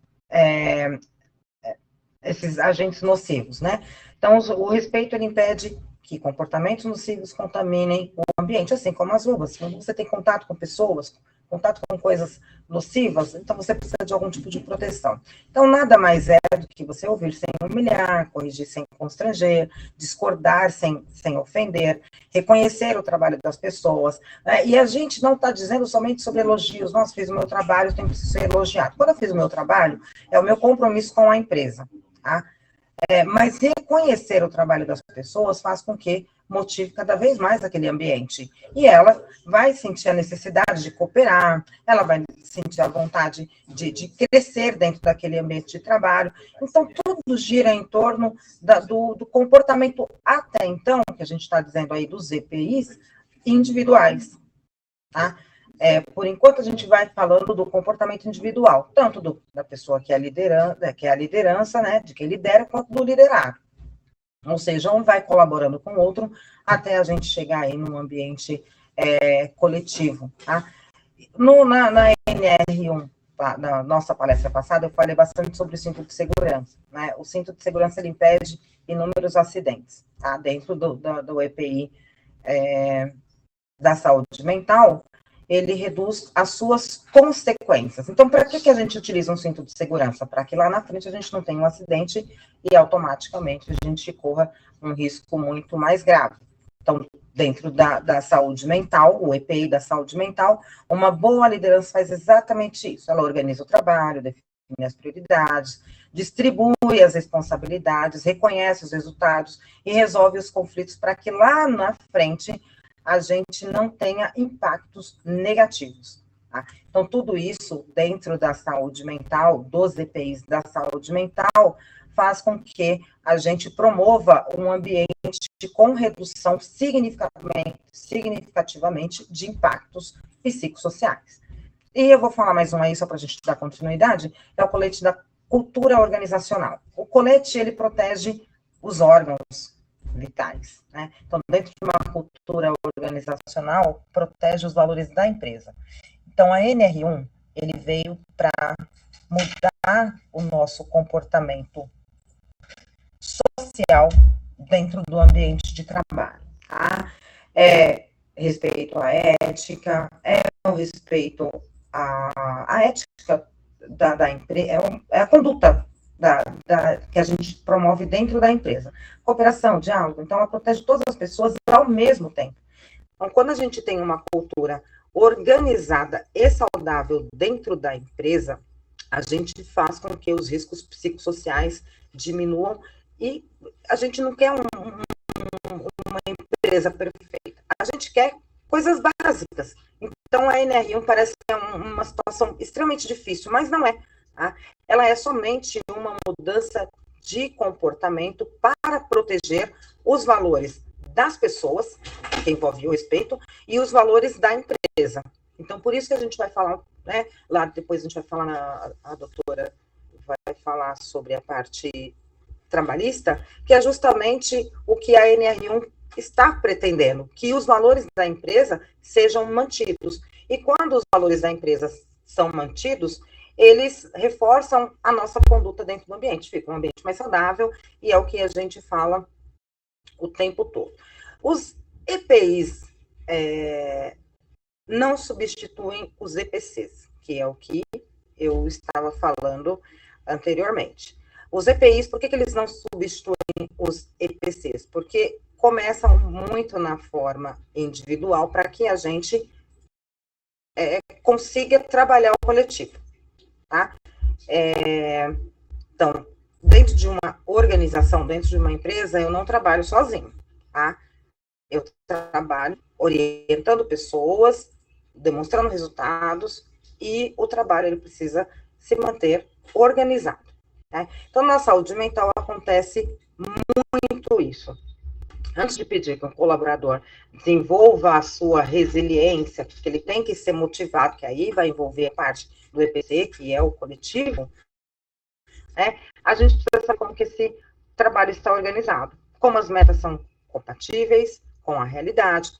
esses agentes nocivos, né? Então, o respeito, ele impede que comportamentos nocivos contaminem o ambiente, assim como as luvas. Quando você tem contato com pessoas, contato com coisas nocivas, então você precisa de algum tipo de proteção. Então, nada mais é do que você ouvir sem humilhar, corrigir sem constranger, discordar sem ofender, reconhecer o trabalho das pessoas. E a gente não está dizendo somente sobre elogios. Nossa, fiz o meu trabalho, tenho que ser elogiado. Quando eu fiz o meu trabalho, é o meu compromisso com a empresa, tá? Mas reconhecer o trabalho das pessoas faz com que motive cada vez mais aquele ambiente. E ela vai sentir a necessidade de cooperar, ela vai sentir a vontade de crescer dentro daquele ambiente de trabalho. Então, tudo gira em torno do comportamento, até então, que a gente está dizendo aí dos EPIs, individuais, tá? Por enquanto, a gente vai falando do comportamento individual, tanto da pessoa que é a liderança, né, de quem lidera, quanto do liderado. Ou seja, um vai colaborando com o outro até a gente chegar aí num ambiente coletivo, tá? Na NR1, na nossa palestra passada, eu falei bastante sobre o cinto de segurança, né? O cinto de segurança, ele impede inúmeros acidentes, tá? Dentro do EPI da saúde mental, ele reduz as suas consequências. Então, para que a gente utiliza um cinto de segurança? Para que lá na frente a gente não tenha um acidente e automaticamente a gente corra um risco muito mais grave. Então, dentro da saúde mental, o EPI da saúde mental, uma boa liderança faz exatamente isso. Ela organiza o trabalho, define as prioridades, distribui as responsabilidades, reconhece os resultados e resolve os conflitos para que lá na frente a gente não tenha impactos negativos. Tá? Então, tudo isso dentro da saúde mental, dos EPIs da saúde mental, faz com que a gente promova um ambiente com redução significativamente de impactos psicossociais. E eu vou falar mais um aí, só para a gente dar continuidade, é o colete da cultura organizacional. O colete, ele protege os órgãos vitais, né? Então, dentro de uma cultura organizacional, protege os valores da empresa. Então, a NR1, ele veio para mudar o nosso comportamento social dentro do ambiente de trabalho, tá? É respeito à ética, é o respeito à ética da empresa, é a conduta que a gente promove dentro da empresa. Cooperação, diálogo, então ela protege todas as pessoas ao mesmo tempo. Então, quando a gente tem uma cultura organizada e saudável dentro da empresa, a gente faz com que os riscos psicossociais diminuam e a gente não quer uma empresa perfeita, a gente quer coisas básicas. Então, a NR1 parece que é uma situação extremamente difícil, mas não é. Tá? Ela é somente uma mudança de comportamento para proteger os valores das pessoas, que envolve o respeito, e os valores da empresa. Então, por isso que a gente vai falar, né, lá depois a gente vai falar, a doutora vai falar sobre a parte trabalhista, que é justamente o que a NR1 está pretendendo, que os valores da empresa sejam mantidos. E quando os valores da empresa são mantidos, eles reforçam a nossa conduta dentro do ambiente, fica um ambiente mais saudável, e é o que a gente fala o tempo todo. Os EPIs não substituem os EPCs, que é o que eu estava falando anteriormente. Os EPIs, por que eles não substituem os EPCs? Porque começam muito na forma individual para que a gente consiga trabalhar o coletivo. Tá? Então, dentro de uma organização, dentro de uma empresa, eu não trabalho sozinho. Tá? Eu trabalho orientando pessoas, demonstrando resultados, e o trabalho ele precisa se manter organizado. Né? Então, na saúde mental acontece muito isso. Antes de pedir que um colaborador desenvolva a sua resiliência, que ele tem que ser motivado, que aí vai envolver a parte do EPC, que é o coletivo, né? A gente precisa saber como que esse trabalho está organizado, como as metas são compatíveis com a realidade,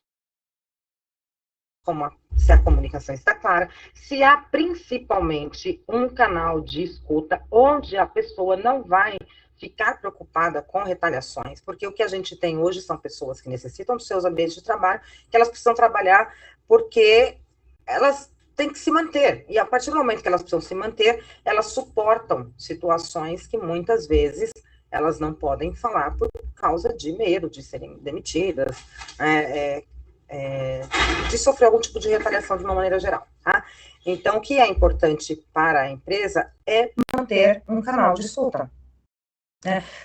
se a comunicação está clara, se há principalmente um canal de escuta onde a pessoa não vai ficar preocupada com retaliações, porque o que a gente tem hoje são pessoas que necessitam dos seus ambientes de trabalho, que elas precisam trabalhar porque elas têm que se manter, e a partir do momento que elas precisam se manter, elas suportam situações que muitas vezes elas não podem falar por causa de medo de serem demitidas, de sofrer algum tipo de retaliação de uma maneira geral, tá? Então, o que é importante para a empresa é manter um canal de escuta.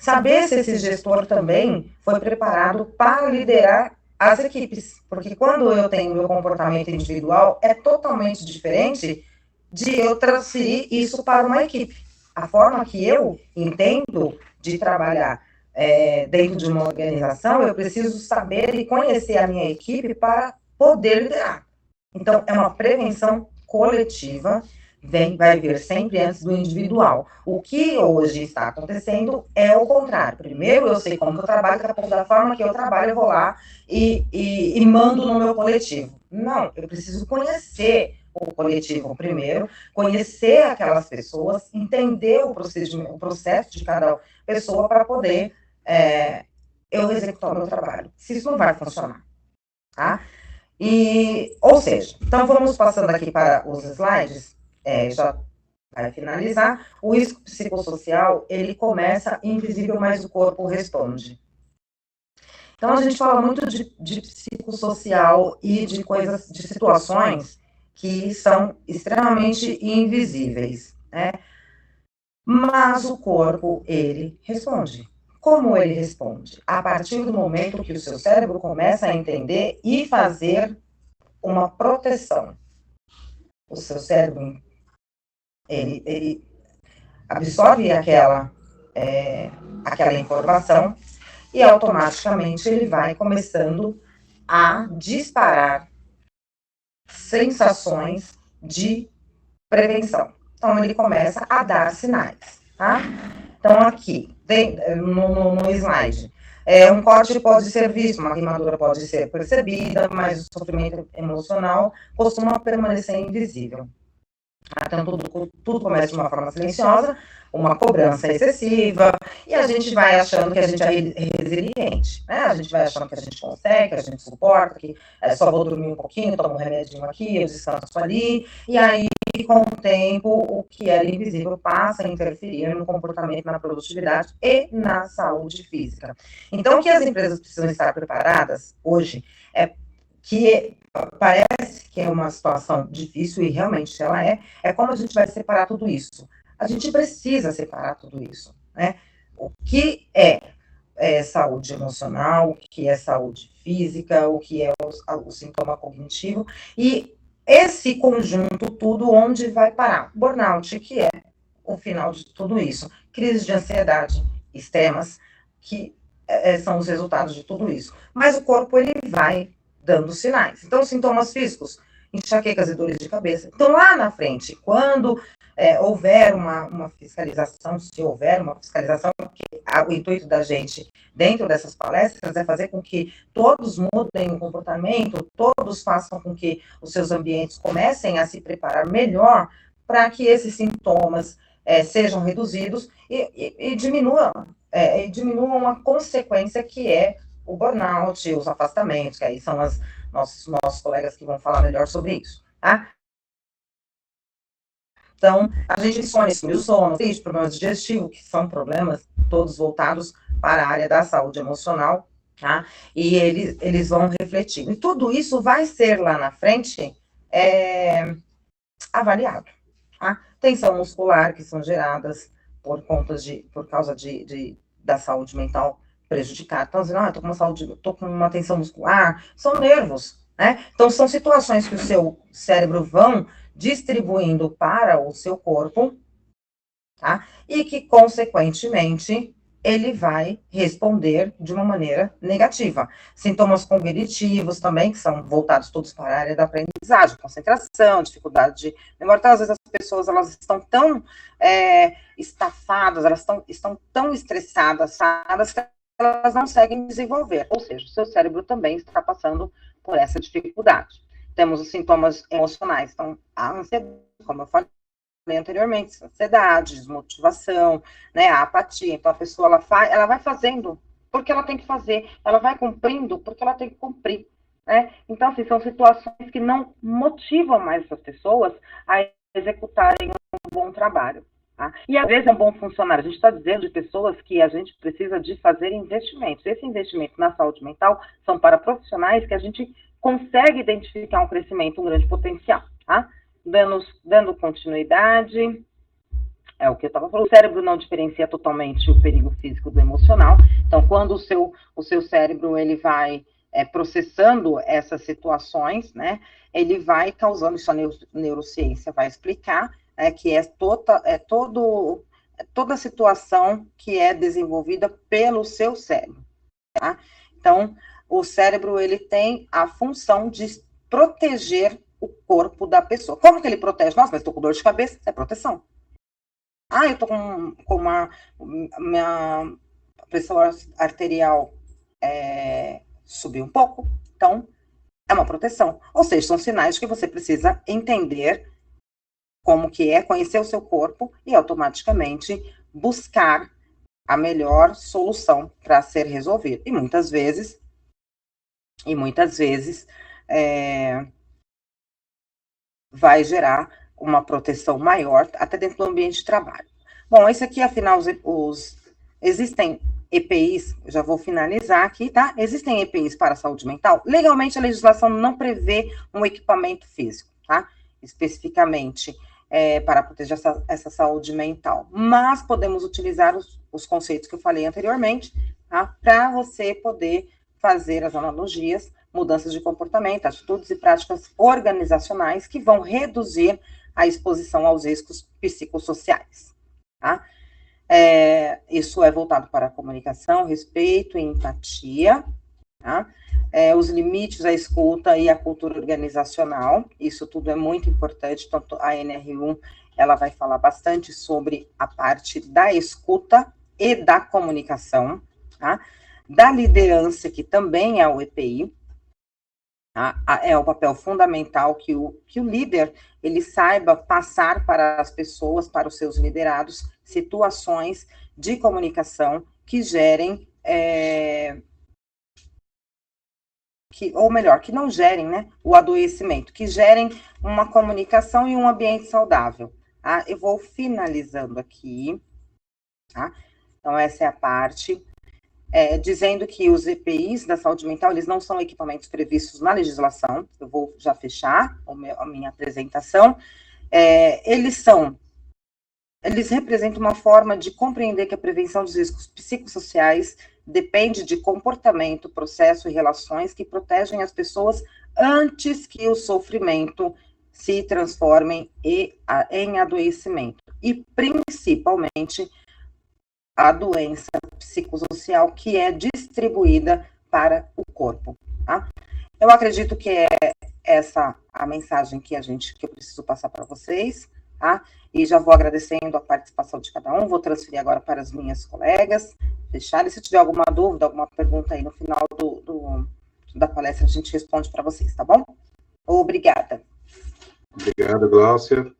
Saber se esse gestor também foi preparado para liderar as equipes, porque quando eu tenho meu comportamento individual, é totalmente diferente de eu transferir isso para uma equipe. A forma que eu entendo de trabalhar dentro de uma organização, eu preciso saber e conhecer a minha equipe para poder liderar. Então, é uma prevenção coletiva, vai vir sempre antes do individual. O que hoje está acontecendo é o contrário. Primeiro eu sei como eu trabalho, daqui a pouco da forma que eu trabalho, eu vou lá e mando no meu coletivo. Não, eu preciso conhecer o coletivo primeiro, conhecer aquelas pessoas, entender o processo de cada pessoa para poder eu executar o meu trabalho. Se isso não vai funcionar, tá? Ou seja, então vamos passando aqui para os slides, já vai finalizar. O risco psicossocial, ele começa invisível, mas o corpo responde. Então, a gente fala muito de psicossocial e de coisas, de situações que são extremamente invisíveis, né? Mas o corpo, ele responde. Como ele responde? A partir do momento que o seu cérebro começa a entender e fazer uma proteção. O seu cérebro, ele absorve aquela informação e automaticamente ele vai começando a disparar sensações de prevenção. Então, ele começa a dar sinais, tá? Então, aqui, no slide, um corte pode ser visto, uma queimadura pode ser percebida, mas o sofrimento emocional costuma permanecer invisível. Então, tudo começa de uma forma silenciosa, uma cobrança excessiva, e a gente vai achando que a gente é resiliente, né? A gente vai achando que a gente consegue, que a gente suporta, que só vou dormir um pouquinho, tomo um remedinho aqui, eu descanso ali, e aí, com o tempo, o que era invisível passa a interferir no comportamento, na produtividade e na saúde física. Então, o que as empresas precisam estar preparadas hoje é que parece que é uma situação difícil, e realmente ela é como a gente vai separar tudo isso. A gente precisa separar tudo isso, né? O que é saúde emocional, o que é saúde física, o que é o sintoma cognitivo, e esse conjunto tudo onde vai parar. Burnout, que é o final de tudo isso. Crises de ansiedade extremas, que são os resultados de tudo isso. Mas o corpo, ele vai dando sinais. Então, sintomas físicos, enxaquecas e dores de cabeça. Então, lá na frente, quando houver uma fiscalização, se houver uma fiscalização, porque o intuito da gente, dentro dessas palestras, é fazer com que todos mudem o comportamento, todos façam com que os seus ambientes comecem a se preparar melhor para que esses sintomas sejam reduzidos e diminuam a consequência que é o burnout, os afastamentos, que aí são nossos colegas que vão falar melhor sobre isso, tá? Então, a gente dispõe do sono, problemas digestivos, que são problemas todos voltados para a área da saúde emocional, tá? E eles vão refletir. E tudo isso vai ser lá na frente avaliado, tá? Tensão muscular, que são geradas por causa da saúde mental prejudicada. Então, dizendo, tô com uma tensão muscular, são nervos, né? Então, são situações que o seu cérebro vão distribuindo para o seu corpo, tá? E que, consequentemente, ele vai responder de uma maneira negativa. Sintomas cognitivos também, que são voltados todos para a área da aprendizagem, concentração, dificuldade de memória. Então, às vezes as pessoas, elas estão tão estafadas, elas estão tão estressadas, que elas não conseguem desenvolver. Ou seja, o seu cérebro também está passando por essa dificuldade. Temos os sintomas emocionais, então, a ansiedade, como eu falei anteriormente, ansiedade, desmotivação, né, a apatia. Então, a pessoa, ela vai fazendo porque ela tem que fazer, ela vai cumprindo porque ela tem que cumprir, né? Então, assim, são situações que não motivam mais essas pessoas a executarem um bom trabalho. Tá? E às vezes é um bom funcionário. A gente está dizendo de pessoas que a gente precisa de fazer investimentos. Esse investimento na saúde mental são para profissionais que a gente consegue identificar um crescimento, um grande potencial, tá? Dando continuidade, é o que eu estava falando, o cérebro não diferencia totalmente o perigo físico do emocional. Então, quando o seu cérebro ele vai processando essas situações, né, ele vai causando, isso a neurociência vai explicar, que toda situação que é desenvolvida pelo seu cérebro, tá? Então, o cérebro, ele tem a função de proteger o corpo da pessoa. Como que ele protege? Nossa, mas estou com dor de cabeça, é proteção. Eu estou com minha pressão arterial subiu um pouco, então é uma proteção. Ou seja, são sinais que você precisa entender como que é, conhecer o seu corpo e automaticamente buscar a melhor solução para ser resolvido. E muitas vezes vai gerar uma proteção maior, até dentro do ambiente de trabalho. Bom, esse aqui, afinal, existem EPIs, já vou finalizar aqui, tá? Existem EPIs para a saúde mental? Legalmente, a legislação não prevê um equipamento físico, tá? Especificamente para proteger essa saúde mental. Mas podemos utilizar os conceitos que eu falei anteriormente, tá? Para você poder fazer as analogias, mudanças de comportamento, atitudes e práticas organizacionais que vão reduzir a exposição aos riscos psicossociais, tá? Isso é voltado para a comunicação, respeito e empatia, tá? Os limites, a escuta e a cultura organizacional, isso tudo é muito importante, tanto a NR1, ela vai falar bastante sobre a parte da escuta e da comunicação, tá? Da liderança, que também é o EPI, Tá? É o papel fundamental que o líder, ele saiba passar para as pessoas, para os seus liderados, situações de comunicação que gerem, ou melhor, que não gerem, né, o adoecimento, que gerem uma comunicação e um ambiente saudável. Tá? Eu vou finalizando aqui, tá? Então, essa é a parte, dizendo que os EPIs da saúde mental, eles não são equipamentos previstos na legislação. Eu vou já fechar a minha apresentação. Eles representam uma forma de compreender que a prevenção dos riscos psicossociais depende de comportamento, processo e relações que protegem as pessoas antes que o sofrimento se transforme em adoecimento. E, principalmente, a doença psicossocial que é distribuída para o corpo. Tá? Eu acredito que é essa a mensagem que eu preciso passar para vocês, tá? E já vou agradecendo a participação de cada um, vou transferir agora para as minhas colegas, fecharem. Se tiver alguma dúvida, alguma pergunta aí no final da palestra, a gente responde para vocês, tá bom? Obrigada. Obrigado, Gláucia.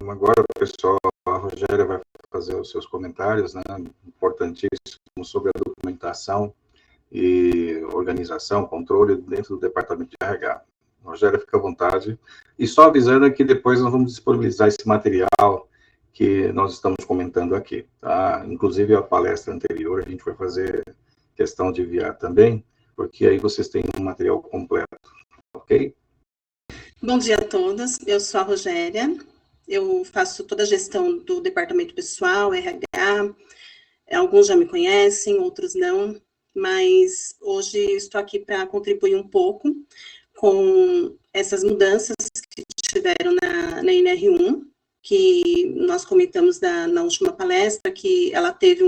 Agora, pessoal, a Rogéria vai fazer os seus comentários, né, importantíssimos sobre a documentação e organização, controle dentro do departamento de RH. Rogéria, fica à vontade. E só avisando que depois nós vamos disponibilizar esse material que nós estamos comentando aqui, tá? Inclusive a palestra anterior a gente vai fazer questão de enviar também, porque aí vocês têm um material completo, ok? Bom dia a todos, eu sou a Rogéria, eu faço toda a gestão do departamento pessoal, RH, alguns já me conhecem, outros não, mas hoje estou aqui para contribuir um pouco com essas mudanças que tiveram na NR1, que nós comentamos na última palestra, que ela teve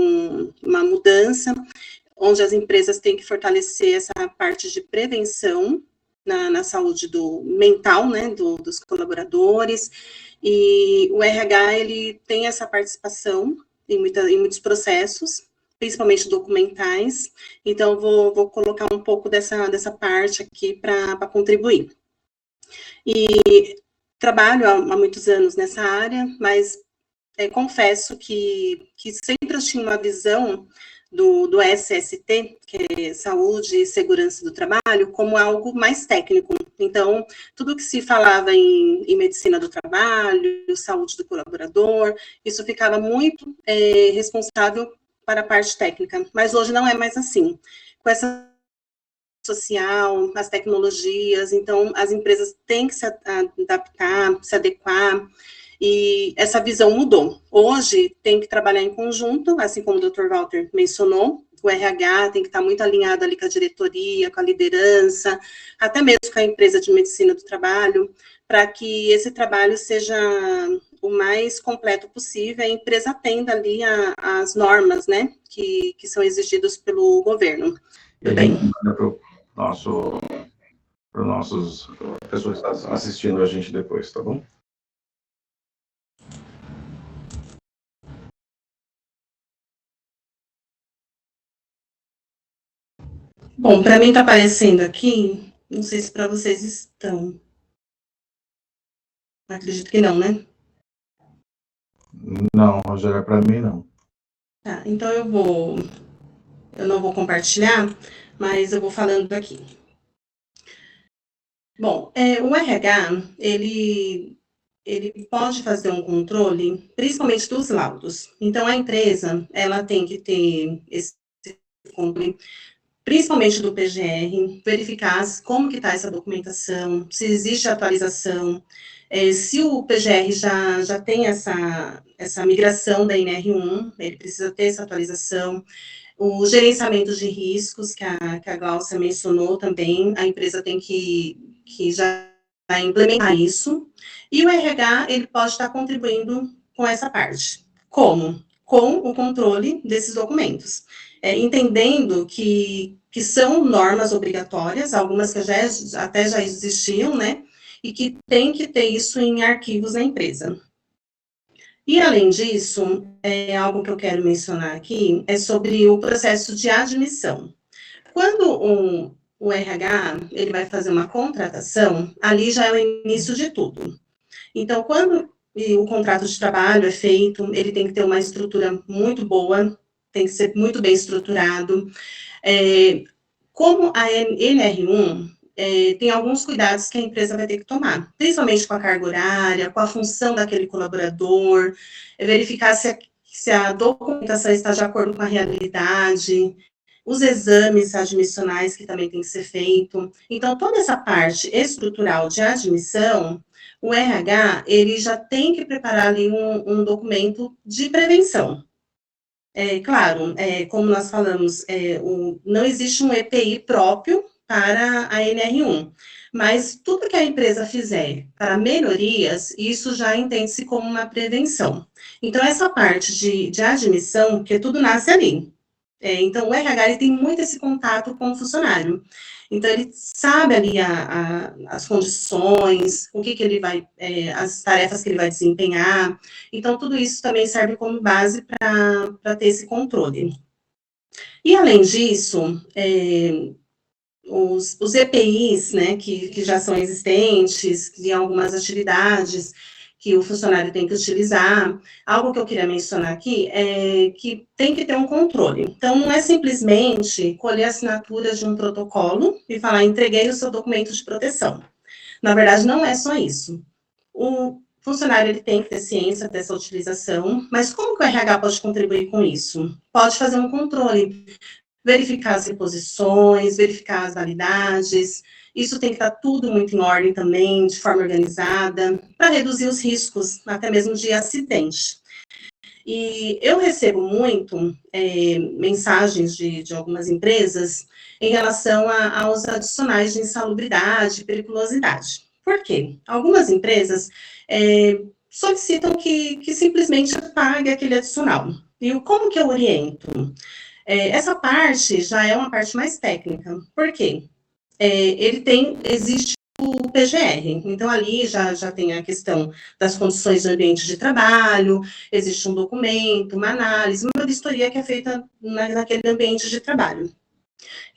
uma mudança, onde as empresas têm que fortalecer essa parte de prevenção na saúde mental, né, dos colaboradores, e o RH, ele tem essa participação em muitos processos, principalmente documentais, então vou colocar um pouco dessa parte aqui para contribuir. E trabalho há muitos anos nessa área, mas confesso que sempre eu tinha uma visão do SST, que é Saúde e Segurança do Trabalho, como algo mais técnico. Então, tudo que se falava em medicina do trabalho, saúde do colaborador, isso ficava muito responsável para a parte técnica. Mas hoje não é mais assim. Com essa social, as tecnologias, então as empresas têm que se adaptar, se adequar, e essa visão mudou. Hoje, tem que trabalhar em conjunto, assim como o Dr. Walter mencionou, o RH tem que estar muito alinhado ali com a diretoria, com a liderança, até mesmo com a empresa de medicina do trabalho, para que esse trabalho seja o mais completo possível, a empresa atenda ali as normas, né, que são exigidas pelo governo. E bem, para os nossos pessoas que estão assistindo a gente depois, tá bom? Bom, para mim está aparecendo aqui, não sei se para vocês estão. Acredito que não, né? Não, Rogério, para mim não. Tá, então eu não vou compartilhar, mas eu vou falando aqui. Bom, o RH, ele pode fazer um controle, principalmente dos laudos. Então, a empresa, ela tem que ter esse controle, principalmente do PGR, verificar como que está essa documentação, se existe atualização, se o PGR já tem essa migração da NR1, ele precisa ter essa atualização, o gerenciamento de riscos, que a Gláucia mencionou também, a empresa tem que já implementar isso, e o RH, ele pode estar contribuindo com essa parte. Como? Com o controle desses documentos. Entendendo que são normas obrigatórias, algumas que até já existiam, né, e que tem que ter isso em arquivos na empresa. E, além disso, algo que eu quero mencionar aqui, é sobre o processo de admissão. Quando o RH, ele vai fazer uma contratação, ali já é o início de tudo. Então, quando o contrato de trabalho é feito, ele tem que ter uma estrutura muito boa, tem que ser muito bem estruturado. Como a NR1, tem alguns cuidados que a empresa vai ter que tomar, principalmente com a carga horária, com a função daquele colaborador, verificar se a documentação está de acordo com a realidade, os exames admissionais que também tem que ser feito. Então, toda essa parte estrutural de admissão, o RH, ele já tem que preparar ali um documento de prevenção. Claro, como nós falamos, não existe um EPI próprio para a NR1, mas tudo que a empresa fizer para melhorias, isso já entende-se como uma prevenção. Então, essa parte de admissão, que tudo nasce ali. Então, o RH ele tem muito esse contato com o funcionário. Então, ele sabe ali as condições, o que ele vai, as tarefas que ele vai desempenhar. Então, tudo isso também serve como base para ter esse controle. E, além disso, os EPIs, né, que já são existentes, de algumas atividades que o funcionário tem que utilizar. Algo que eu queria mencionar aqui é que tem que ter um controle. Então, não é simplesmente colher assinaturas de um protocolo e falar, entreguei o seu documento de proteção. Na verdade, não é só isso. O funcionário ele tem que ter ciência dessa utilização, mas como que o RH pode contribuir com isso? Pode fazer um controle, verificar as reposições, verificar as validades. Isso tem que estar tudo muito em ordem também, de forma organizada, para reduzir os riscos, até mesmo de acidente. E eu recebo muito mensagens de algumas empresas em relação aos adicionais de insalubridade e periculosidade. Por quê? Algumas empresas solicitam que simplesmente pague aquele adicional. E como que eu oriento? Essa parte já é uma parte mais técnica. Por quê? Existe o PGR, então ali já tem a questão das condições do ambiente de trabalho, existe um documento, uma análise, uma vistoria que é feita naquele ambiente de trabalho.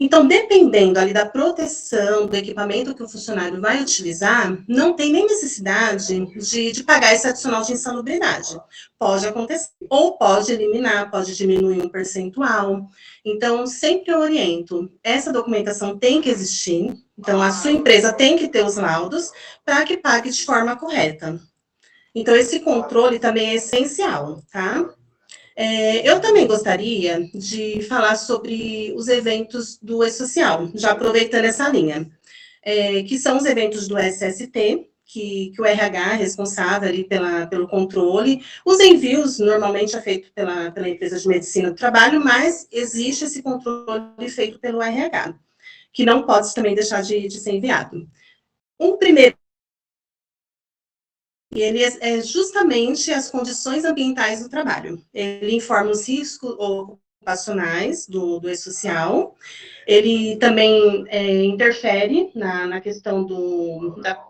Então, dependendo ali da proteção, do equipamento que o funcionário vai utilizar, não tem nem necessidade de pagar esse adicional de insalubridade. Pode acontecer, ou pode eliminar, pode diminuir um percentual. Então, sempre eu oriento, essa documentação tem que existir, então a sua empresa tem que ter os laudos para que pague de forma correta. Então, esse controle também é essencial, tá? Eu também gostaria de falar sobre os eventos do E-Social, já aproveitando essa linha, que são os eventos do SST, que o RH é responsável ali pelo controle. Os envios, normalmente, é feito pela empresa de medicina do trabalho, mas existe esse controle feito pelo RH, que não pode também deixar de ser enviado. Um primeiro e ele é justamente as condições ambientais do trabalho. Ele informa os riscos ocupacionais do E-Social, ele também interfere na questão da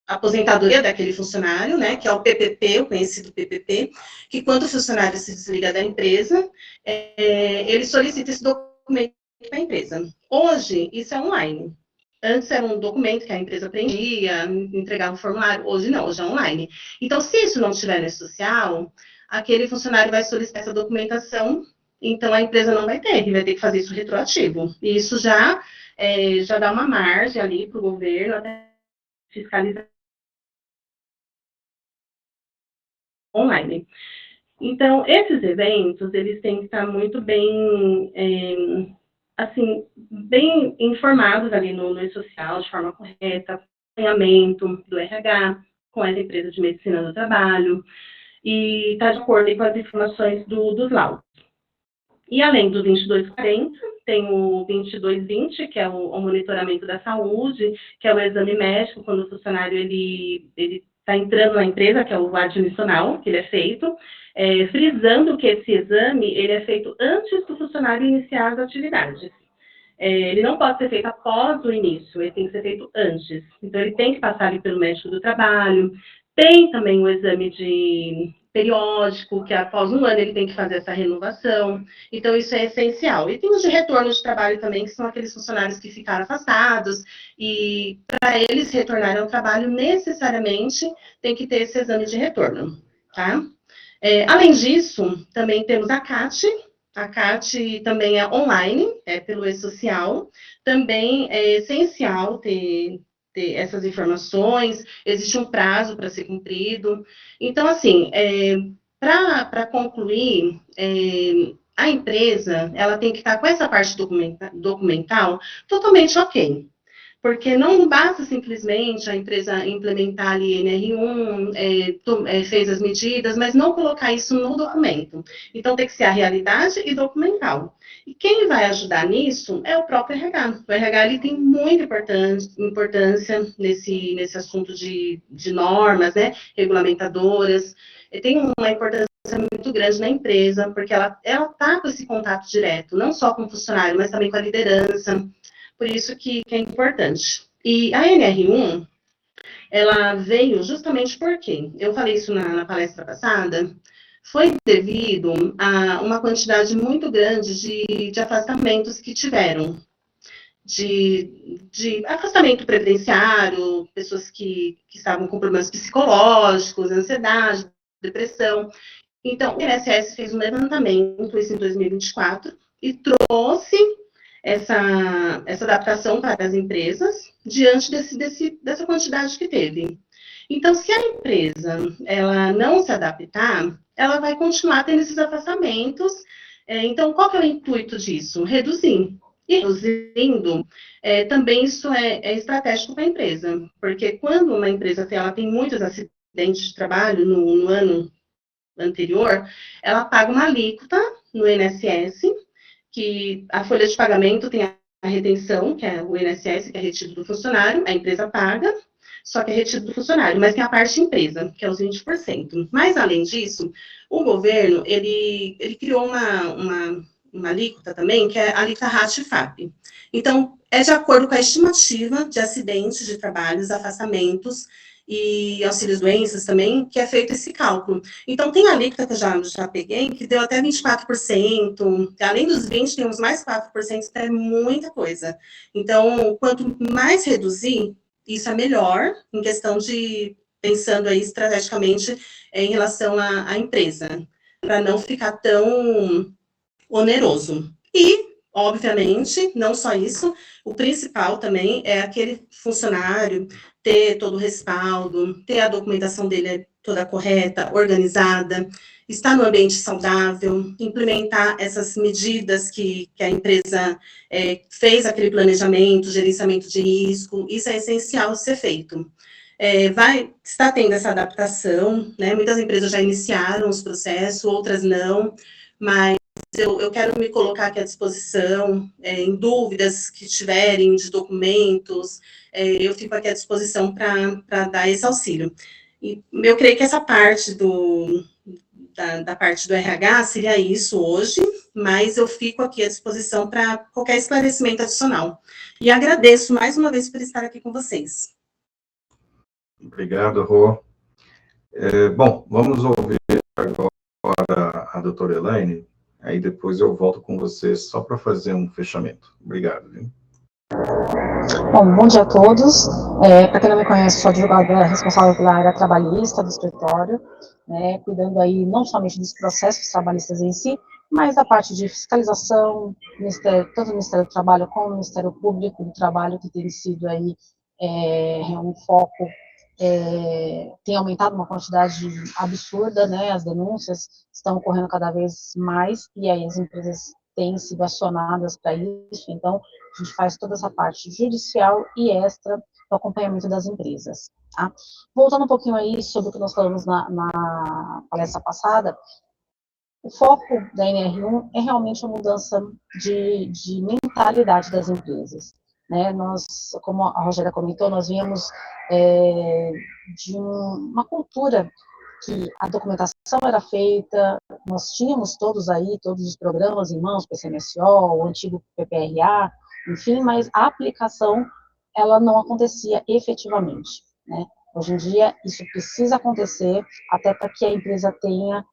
aposentadoria daquele funcionário, né, que é o PPP, o conhecido PPP, que quando o funcionário se desliga da empresa, ele solicita esse documento para a empresa. Hoje, isso é online. Antes era um documento que a empresa prendia, entregava o formulário, hoje não, hoje é online. Então, se isso não estiver no social, aquele funcionário vai solicitar essa documentação, então a empresa não vai ter, e vai ter que fazer isso retroativo. E isso já dá uma margem ali para o governo até fiscalizar online. Então, esses eventos, eles têm que estar muito bem assim, bem informados ali no E-Social, de forma correta, acompanhamento do RH, com essa empresa de medicina do trabalho, e está de acordo com as informações dos laudos. E além do 2240, tem o 2220, que é o monitoramento da saúde, que é o exame médico, quando o funcionário ele está entrando na empresa, que é o admissional, que ele é feito, frisando que esse exame ele é feito antes do funcionário iniciar as atividades. Ele não pode ser feito após o início, ele tem que ser feito antes. Então, ele tem que passar ali pelo médico do trabalho. Tem também o exame periódico, que após um ano ele tem que fazer essa renovação. Então, isso é essencial. E tem os de retorno de trabalho também, que são aqueles funcionários que ficaram afastados, e para eles retornarem ao trabalho, necessariamente tem que ter esse exame de retorno, tá? Além disso, também temos a CAT. A CAT também é online, é pelo e-social. Também é essencial ter essas informações, existe um prazo para ser cumprido. Então, assim, para concluir, a empresa, ela tem que estar com essa parte documental totalmente ok. Porque não basta simplesmente a empresa implementar ali NR1, fez as medidas, mas não colocar isso no documento. Então, tem que ser a realidade e documental. E quem vai ajudar nisso é o próprio RH. O RH ele tem muita importância nesse assunto de normas, né, regulamentadoras. Ele tem uma importância muito grande na empresa, porque ela está com esse contato direto, não só com o funcionário, mas também com a liderança. Por isso que é importante. E a NR1, ela veio justamente porque, eu falei isso na palestra passada, foi devido a uma quantidade muito grande de afastamentos que tiveram, de afastamento previdenciário, pessoas que estavam com problemas psicológicos, ansiedade, depressão. Então, o INSS fez um levantamento, isso em 2024, e trouxe essa adaptação para as empresas diante dessa quantidade que teve. Então, se a empresa ela não se adaptar, ela vai continuar tendo esses afastamentos. Então, qual que é o intuito disso? Reduzir. E reduzindo, também isso é estratégico para a empresa, porque quando uma empresa ela tem muitos acidentes de trabalho no ano anterior, ela paga uma alíquota no INSS, que a folha de pagamento tem a retenção, que é o INSS, que é retido do funcionário, a empresa paga, só que é retido do funcionário, mas tem a parte empresa, que é os 20%. Mas, além disso, o governo, ele criou uma alíquota também, que é a alíquota RAT-FAP. Então, é de acordo com a estimativa de acidentes de trabalhos, afastamentos e auxílios-doenças também, que é feito esse cálculo. Então, tem a alíquota que eu já peguei, que deu até 24%, além dos 20%, temos mais 4%, então é muita coisa. Então, quanto mais reduzir, isso é melhor, em questão de, pensando aí estrategicamente em relação à empresa, para não ficar tão oneroso. E, obviamente, não só isso, o principal também é aquele funcionário ter todo o respaldo, ter a documentação dele toda correta, organizada, estar no ambiente saudável, implementar essas medidas que a empresa fez aquele planejamento, gerenciamento de risco, isso é essencial ser feito. Está tendo essa adaptação, né? Muitas empresas já iniciaram os processos, outras não, mas eu quero me colocar aqui à disposição, em dúvidas que tiverem de documentos, eu fico aqui à disposição para dar esse auxílio. E eu creio que essa parte da parte do RH seria isso hoje, mas eu fico aqui à disposição para qualquer esclarecimento adicional. E agradeço mais uma vez por estar aqui com vocês. Obrigado, Rô. Bom, vamos ouvir agora a doutora Elaine, aí depois eu volto com você só para fazer um fechamento. Obrigado, viu? Bom dia a todos. Para quem não me conhece, sou advogada responsável pela área trabalhista do escritório, né, cuidando aí não somente dos processos trabalhistas em si, mas da parte de fiscalização, tanto do Ministério do Trabalho como do Ministério Público do Trabalho, que tem sido aí um foco, tem aumentado uma quantidade absurda, né, as denúncias estão ocorrendo cada vez mais, e aí as empresas têm sido acionadas para isso, então a gente faz toda essa parte judicial e extra do acompanhamento das empresas. Tá? Voltando um pouquinho aí sobre o que nós falamos na palestra passada, o foco da NR1 é realmente a mudança de mentalidade das empresas. Né? Nós, como a Rogéria comentou, nós viemos de uma cultura que a documentação era feita, nós tínhamos todos os programas em mãos, PCMSO, o antigo PPRA, enfim, mas a aplicação, ela não acontecia efetivamente, né? Hoje em dia, isso precisa acontecer até para que a empresa tenha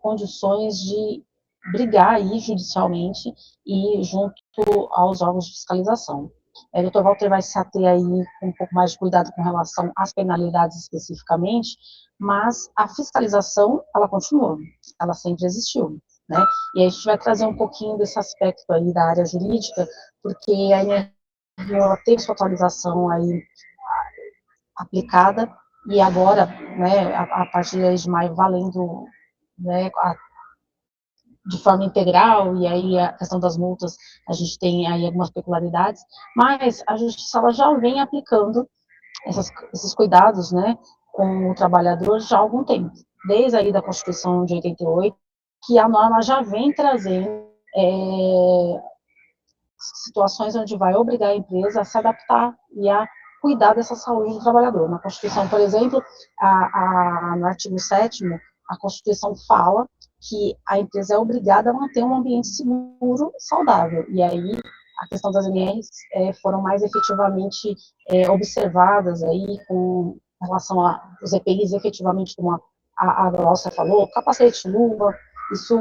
condições de brigar aí judicialmente e junto aos órgãos de fiscalização. O Dr. Walter vai se ater aí com um pouco mais de cuidado com relação às penalidades especificamente, mas a fiscalização, ela continua, ela sempre existiu, né? E aí a gente vai trazer um pouquinho desse aspecto aí da área jurídica, porque a energia ela teve sua atualização aí aplicada, e agora, né, a partir de maio, valendo, né, de forma integral, e aí a questão das multas, a gente tem aí algumas peculiaridades, mas a justiça ela já vem aplicando esses cuidados, né, com o trabalhador já há algum tempo, desde aí da Constituição de 88, que a norma já vem trazendo situações onde vai obrigar a empresa a se adaptar e a cuidar dessa saúde do trabalhador. Na Constituição, por exemplo, no artigo 7º, a Constituição fala que a empresa é obrigada a manter um ambiente seguro e saudável. E aí, a questão das MRs foram mais efetivamente observadas aí com relação aos EPIs, efetivamente, como a Glaucia falou, capacete, luva, isso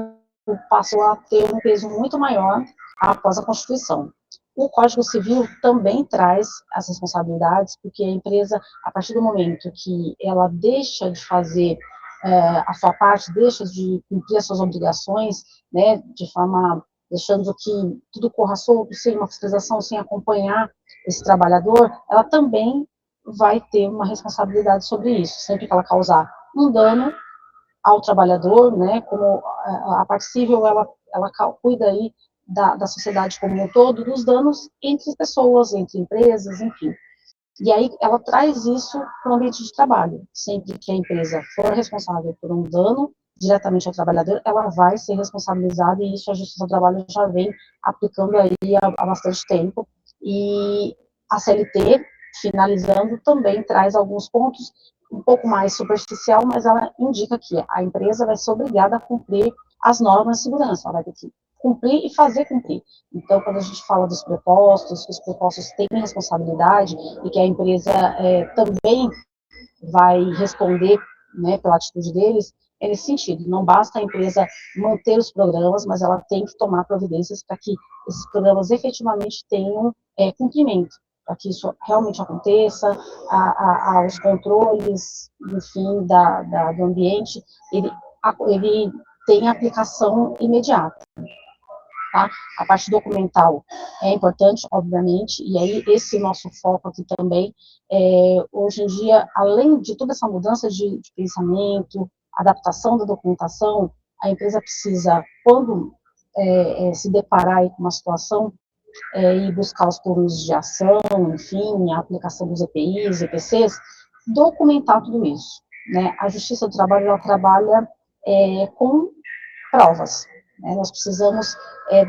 passou a ter um peso muito maior após a Constituição. O Código Civil também traz as responsabilidades, porque a empresa, a partir do momento que ela deixa de fazer a sua parte, deixa de cumprir as suas obrigações, né, de forma, deixando que tudo corra solto, sem uma fiscalização, sem acompanhar esse trabalhador, ela também vai ter uma responsabilidade sobre isso, sempre que ela causar um dano ao trabalhador, né, como a parte civil, ela cuida aí da sociedade como um todo, dos danos entre pessoas, entre empresas, enfim. E aí ela traz isso para o ambiente de trabalho. Sempre que a empresa for responsável por um dano diretamente ao trabalhador, ela vai ser responsabilizada, e isso a Justiça do Trabalho já vem aplicando aí há bastante tempo. E a CLT, finalizando, também traz alguns pontos um pouco mais superficial, mas ela indica que a empresa vai ser obrigada a cumprir as normas de segurança, ela vai ter que cumprir e fazer cumprir. Então, quando a gente fala dos prepostos, que os prepostos têm responsabilidade e que a empresa também vai responder, né, pela atitude deles, é nesse sentido. Não basta a empresa manter os programas, mas ela tem que tomar providências para que esses programas efetivamente tenham cumprimento, para que isso realmente aconteça, os controles, enfim, do ambiente, ele tem aplicação imediata. Tá? A parte documental é importante, obviamente, e aí esse nosso foco aqui também, hoje em dia, além de toda essa mudança de pensamento, adaptação da documentação, a empresa precisa, quando se deparar aí com uma situação, e buscar os planos de ação, enfim, a aplicação dos EPIs, EPCs, documentar tudo isso. Né? A Justiça do Trabalho, ela trabalha com provas. Né? Nós precisamos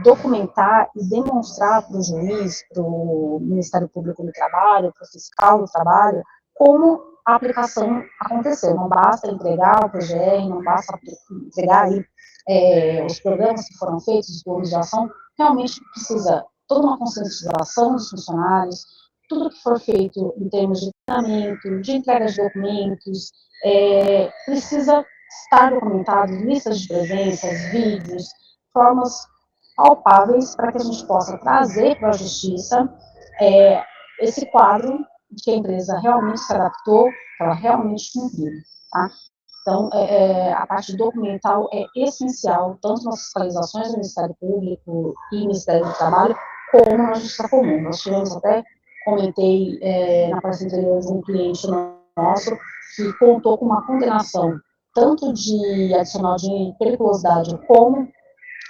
documentar e demonstrar para o juiz, para o Ministério Público do Trabalho, para o fiscal do trabalho, como a aplicação aconteceu. Não basta entregar o PGR, não basta entregar aí, os programas que foram feitos, os planos de ação, realmente precisa toda uma conscientização dos funcionários, tudo que for feito em termos de treinamento, de entrega de documentos, precisa estar documentado, listas de presenças, vídeos, formas palpáveis para que a gente possa trazer para a justiça esse quadro de que a empresa realmente se adaptou, que ela realmente cumpriu, tá? Então, a parte documental é essencial, tanto nas fiscalizações do Ministério Público e Ministério do Trabalho, como na Justiça Comum. Nós tivemos até, comentei na parte anterior de um cliente nosso, que contou com uma condenação tanto de adicional de periculosidade como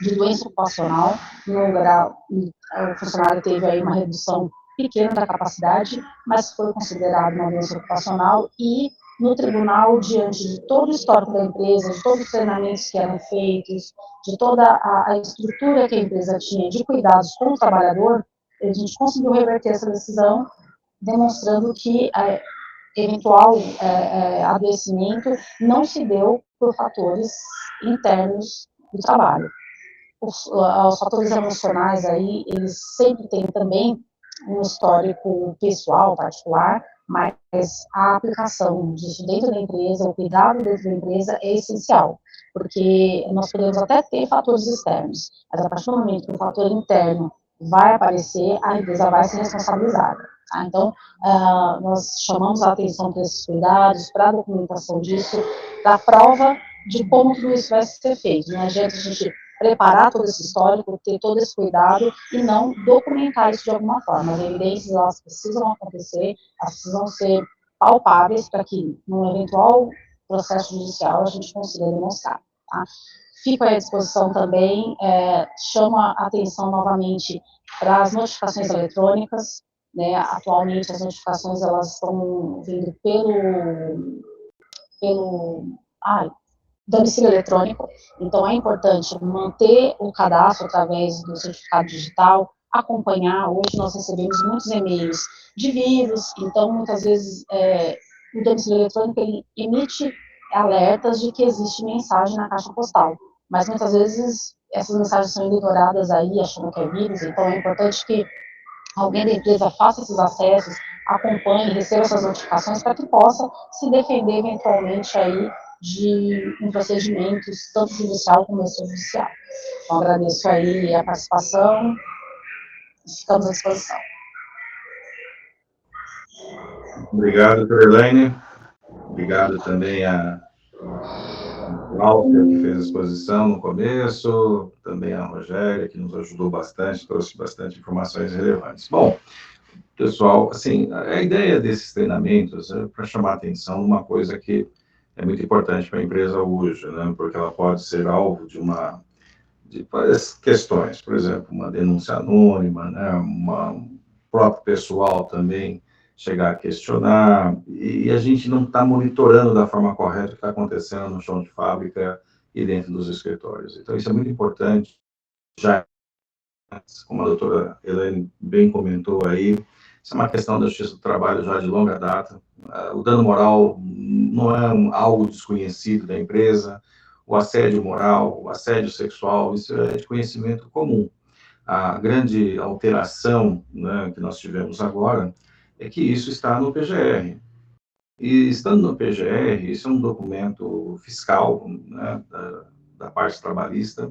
de doença ocupacional, no grau, o funcionário teve aí uma redução pequena da capacidade, mas foi considerado uma doença ocupacional, e no tribunal, diante de todo o histórico da empresa, de todos os treinamentos que eram feitos, de toda a estrutura que a empresa tinha de cuidados com o trabalhador, a gente conseguiu reverter essa decisão, demonstrando que eventual adoecimento não se deu por fatores internos do trabalho. Os fatores emocionais aí, eles sempre têm também um histórico pessoal, particular, mas a aplicação disso dentro da empresa, o cuidado dentro da empresa é essencial, porque nós podemos até ter fatores externos, mas a partir do momento que o fator interno vai aparecer, a empresa vai ser responsabilizada. Tá? Então, nós chamamos a atenção para esses cuidados, para a documentação disso, para a prova de como tudo isso vai ser feito. Não adianta a gente preparar todo esse histórico, ter todo esse cuidado e não documentar isso de alguma forma. As evidências, elas precisam acontecer, elas precisam ser palpáveis para que, num eventual processo judicial, a gente consiga demonstrar. Tá? Fico à disposição também, chamo a atenção novamente para as notificações eletrônicas, né? Atualmente as notificações elas estão vindo pelo domicílio eletrônico, então é importante manter o cadastro através do certificado digital, acompanhar. Hoje nós recebemos muitos e-mails de vírus, então muitas vezes o domicílio eletrônico ele emite alertas de que existe mensagem na caixa postal, mas muitas vezes essas mensagens são ignoradas aí, achando que é vírus, então é importante que alguém da empresa faça esses acessos, acompanhe, receba essas notificações para que possa se defender eventualmente aí de um procedimento, tanto judicial como extrajudicial. Então, agradeço aí a participação e ficamos à disposição. Obrigado, Elaine. Obrigado também a Cláudia, que fez a exposição no começo, também a Rogéria, que nos ajudou bastante, trouxe bastante informações relevantes. Bom, pessoal, assim, a ideia desses treinamentos é para chamar a atenção uma coisa que é muito importante para a empresa hoje, né? Porque ela pode ser alvo de várias questões, por exemplo, uma denúncia anônima, né? Próprio pessoal também chegar a questionar, e a gente não está monitorando da forma correta o que está acontecendo no chão de fábrica e dentro dos escritórios. Então, isso é muito importante, já, como a doutora Elaine bem comentou aí, isso é uma questão da justiça do trabalho já de longa data. O dano moral não é algo desconhecido da empresa, o assédio moral, o assédio sexual, isso é de conhecimento comum. A grande alteração, né, que nós tivemos agora é que isso está no PGR. E estando no PGR, isso é um documento fiscal, né, da parte trabalhista,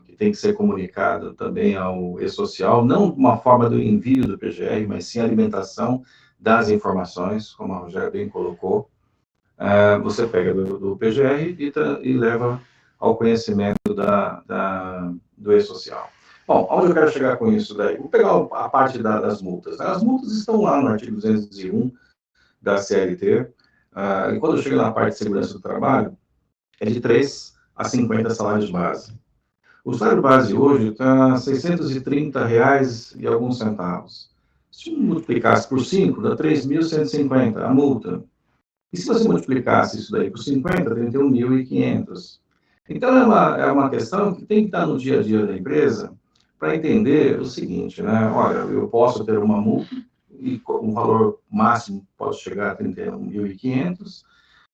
que tem que ser comunicado também ao E-Social, não uma forma do envio do PGR, mas sim a alimentação das informações, como a Rogéria bem colocou. Você pega do PGR e leva ao conhecimento do E-Social. Bom, onde eu quero chegar com isso daí? Vou pegar a parte das multas. As multas estão lá no artigo 201 da CLT, e quando eu chego na parte de segurança do trabalho, é de 3 a 50 salários base. O salário base hoje está R$ 630 e alguns centavos. Se multiplicasse por 5, dá 3.150 a multa. E se você multiplicasse isso daí por 50, 31.500. Então, é uma questão que tem que estar no dia a dia da empresa para entender o seguinte, né? Olha, eu posso ter uma multa e o valor máximo pode chegar a 31.500,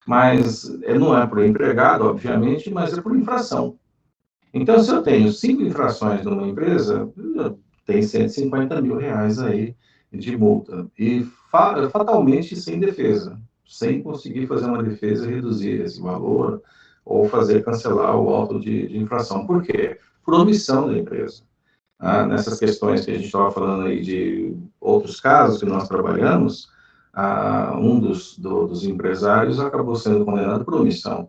mas não é por empregado, obviamente, mas é por infração. Então, se eu tenho 5 infrações numa empresa, tem R$150 mil aí de multa. E fatalmente sem defesa, sem conseguir fazer uma defesa e reduzir esse valor ou cancelar o auto de infração. Por quê? Por omissão da empresa. Nessas questões que a gente estava falando aí de outros casos que nós trabalhamos, um dos empresários acabou sendo condenado por omissão.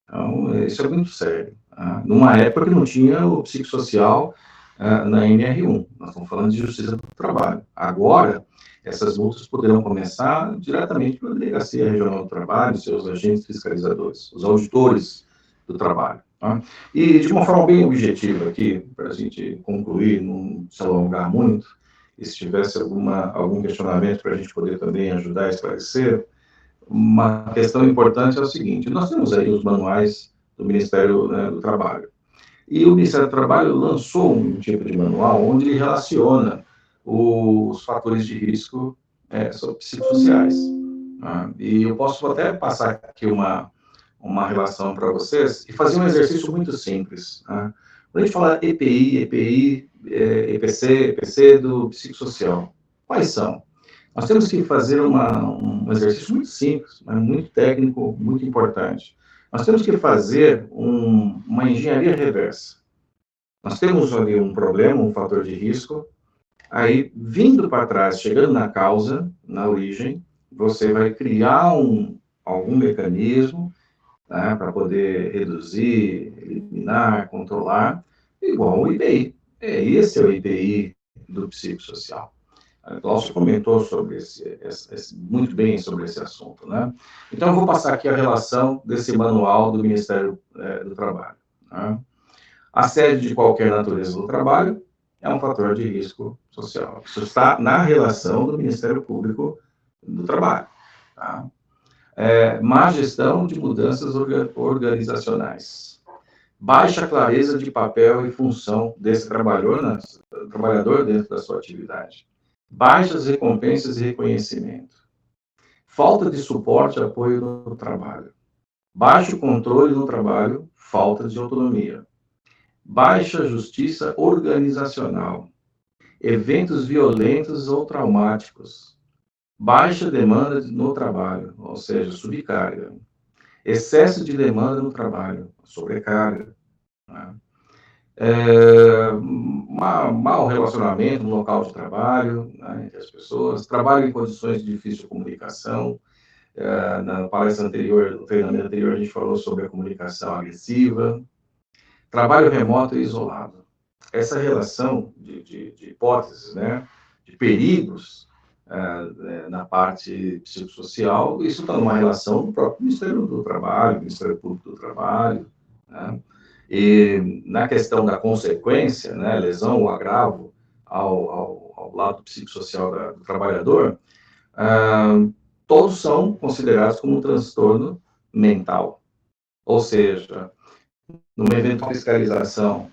Então, isso é muito sério. Numa época que não tinha o psicossocial na NR1, nós estamos falando de justiça do trabalho. Agora, essas multas poderão começar diretamente pela Delegacia Regional do Trabalho, seus agentes fiscalizadores, os auditores do trabalho. Tá? E de uma forma bem objetiva aqui, para a gente concluir, não se alongar muito, e se tivesse algum questionamento para a gente poder também ajudar a esclarecer, uma questão importante é o seguinte: nós temos aí os manuais do Ministério, né, do Trabalho. E o Ministério do Trabalho lançou um tipo de manual onde ele relaciona os fatores de risco psicossociais. Né? E eu posso até passar aqui uma relação para vocês e fazer um exercício muito simples. Né? Quando a gente fala EPI, EPC do psicossocial, quais são? Nós temos que fazer um exercício muito simples, mas muito técnico, muito importante. Nós temos que fazer uma engenharia reversa. Nós temos ali um problema, um fator de risco, aí vindo para trás, chegando na causa, na origem, você vai criar algum mecanismo, né, para poder reduzir, eliminar, controlar, igual o IPI. Esse é o IPI do psicossocial. A Glaucia comentou sobre muito bem sobre esse assunto, né? Então, eu vou passar aqui a relação desse manual do Ministério do Trabalho. Né? Assédio de qualquer natureza do trabalho é um fator de risco social. Isso está na relação do Ministério Público do Trabalho. Tá? Má gestão de mudanças organizacionais. Baixa clareza de papel e função desse trabalhador dentro da sua atividade. Baixas recompensas e reconhecimento. Falta de suporte e apoio no trabalho. Baixo controle no trabalho, falta de autonomia. Baixa justiça organizacional. Eventos violentos ou traumáticos. Baixa demanda no trabalho, ou seja, subcarga. Excesso de demanda no trabalho, sobrecarga. Né? Mau relacionamento no local de trabalho, né, entre as pessoas, trabalho em condições de difícil comunicação. Na palestra anterior, no treinamento anterior, a gente falou sobre a comunicação agressiva, trabalho remoto e isolado. Essa relação de hipóteses, né, de perigos na parte psicossocial, isso está numa relação do próprio Ministério do Trabalho, Ministério Público do Trabalho, né? E na questão da consequência, né, lesão ou agravo ao lado psicossocial do trabalhador, todos são considerados como um transtorno mental. Ou seja, numa eventual fiscalização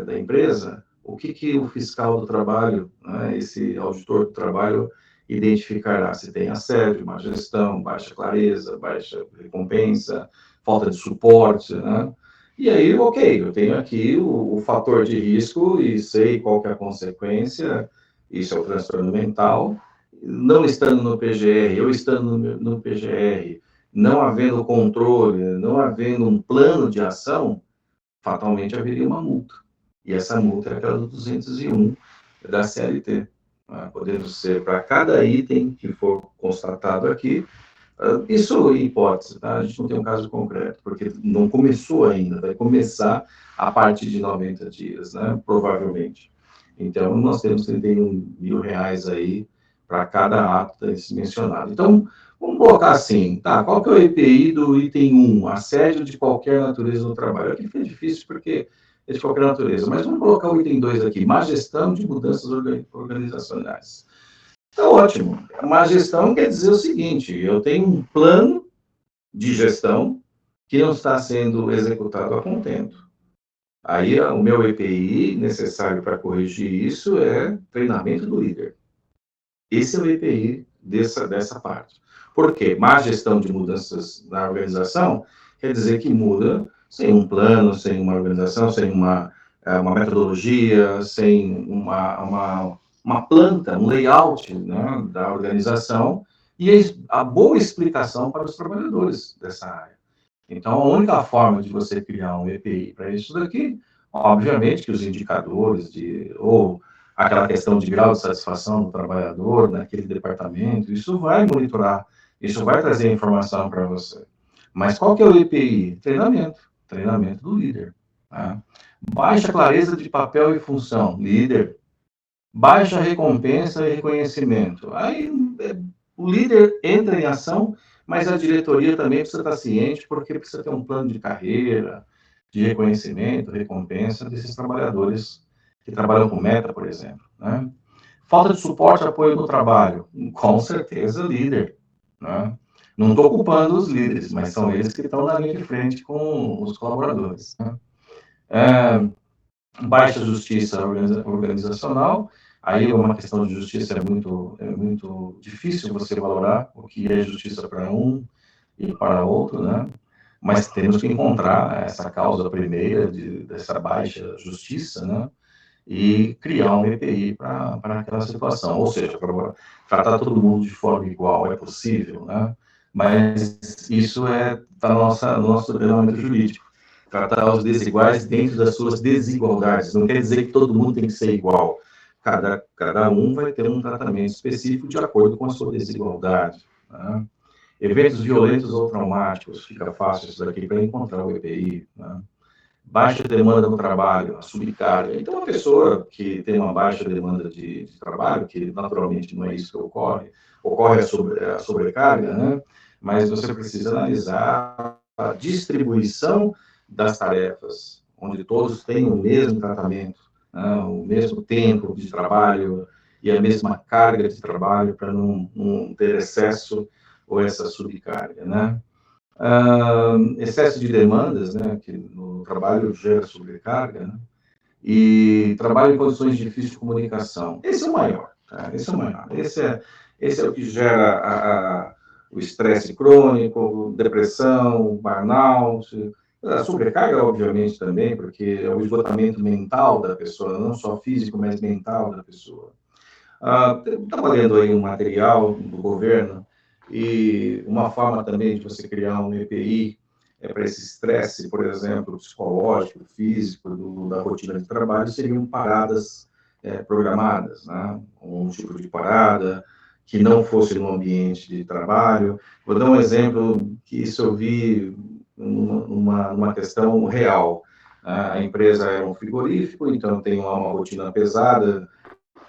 da empresa, o que o fiscal do trabalho, né, esse auditor do trabalho, identificará? Se tem assédio, má gestão, baixa clareza, baixa recompensa, falta de suporte, né? E aí, ok, eu tenho aqui o fator de risco e sei qual que é a consequência, isso é o transtorno mental. Não estando no PGR, eu estando no PGR, não havendo controle, não havendo um plano de ação, fatalmente haveria uma multa. E essa multa é aquela do 201 da CLT. Podendo ser para cada item que for constatado aqui, isso em hipótese, tá? A gente não tem um caso concreto, porque não começou ainda, vai começar a partir de 90 dias, né? Provavelmente. Então, nós temos R$31 mil aí para cada ato mencionado. Então, vamos colocar assim, tá? Qual que é o EPI do item 1? Assédio de qualquer natureza no trabalho. Aqui foi difícil porque é de qualquer natureza, mas vamos colocar o item 2 aqui, má gestão de mudanças organizacionais. Tá ótimo. A má gestão quer dizer o seguinte, eu tenho um plano de gestão que não está sendo executado a contento. Aí, o meu EPI necessário para corrigir isso é treinamento do líder. Esse é o EPI dessa parte. Por quê? Má gestão de mudanças na organização quer dizer que muda sem um plano, sem uma organização, sem uma metodologia, sem uma planta, um layout, né, da organização e a boa explicação para os trabalhadores dessa área. Então, a única forma de você criar um EPI para isso daqui, obviamente que os indicadores ou aquela questão de grau de satisfação do trabalhador naquele departamento, isso vai monitorar, isso vai trazer informação para você. Mas qual que é o EPI? Treinamento do líder. Tá? Baixa clareza de papel e função, líder. Baixa recompensa e reconhecimento. Aí o líder entra em ação, mas a diretoria também precisa estar ciente, porque precisa ter um plano de carreira, de reconhecimento, recompensa desses trabalhadores que trabalham com meta, por exemplo. Né? Falta de suporte e apoio no trabalho. Com certeza, líder. Né? Não estou culpando os líderes, mas são eles que estão na linha de frente com os colaboradores. Né? Baixa justiça organizacional. Aí uma questão de justiça é muito difícil você valorar o que é justiça para um e para outro, né? Mas temos que encontrar essa causa primeira dessa baixa justiça, né? e criar um EPI para aquela situação. Ou seja, para tratar todo mundo de forma igual é possível, né? Mas isso está no nosso ordenamento jurídico. Tratar os desiguais dentro das suas desigualdades. Não quer dizer que todo mundo tem que ser igual. Cada um vai ter um tratamento específico de acordo com a sua desigualdade, né? Eventos violentos ou traumáticos, fica fácil isso daqui para encontrar o EPI, né? Baixa demanda no trabalho, a subcarga. Então, uma pessoa que tem uma baixa demanda de trabalho, que naturalmente não é isso que ocorre a sobrecarga, né? Mas você precisa analisar a distribuição das tarefas, onde todos têm o mesmo tratamento, né? O mesmo tempo de trabalho e a mesma carga de trabalho para não ter excesso ou essa subcarga, né? Excesso de demandas, né, que no trabalho gera sobrecarga, né, e trabalho em condições difíceis de comunicação. Esse é o maior, tá? Esse é o maior. Esse é o que gera o estresse crônico, depressão, burnout, a sobrecarga, obviamente, também, porque é o esgotamento mental da pessoa, não só físico, mas mental da pessoa. Estava lendo aí um material do governo e uma forma também de você criar um EPI para esse estresse, por exemplo, psicológico, físico, da rotina de trabalho, seriam paradas programadas, né? Um tipo de parada que não fosse no ambiente de trabalho. Vou dar um exemplo que isso eu vi numa questão real. A empresa é um frigorífico, então tem lá uma rotina pesada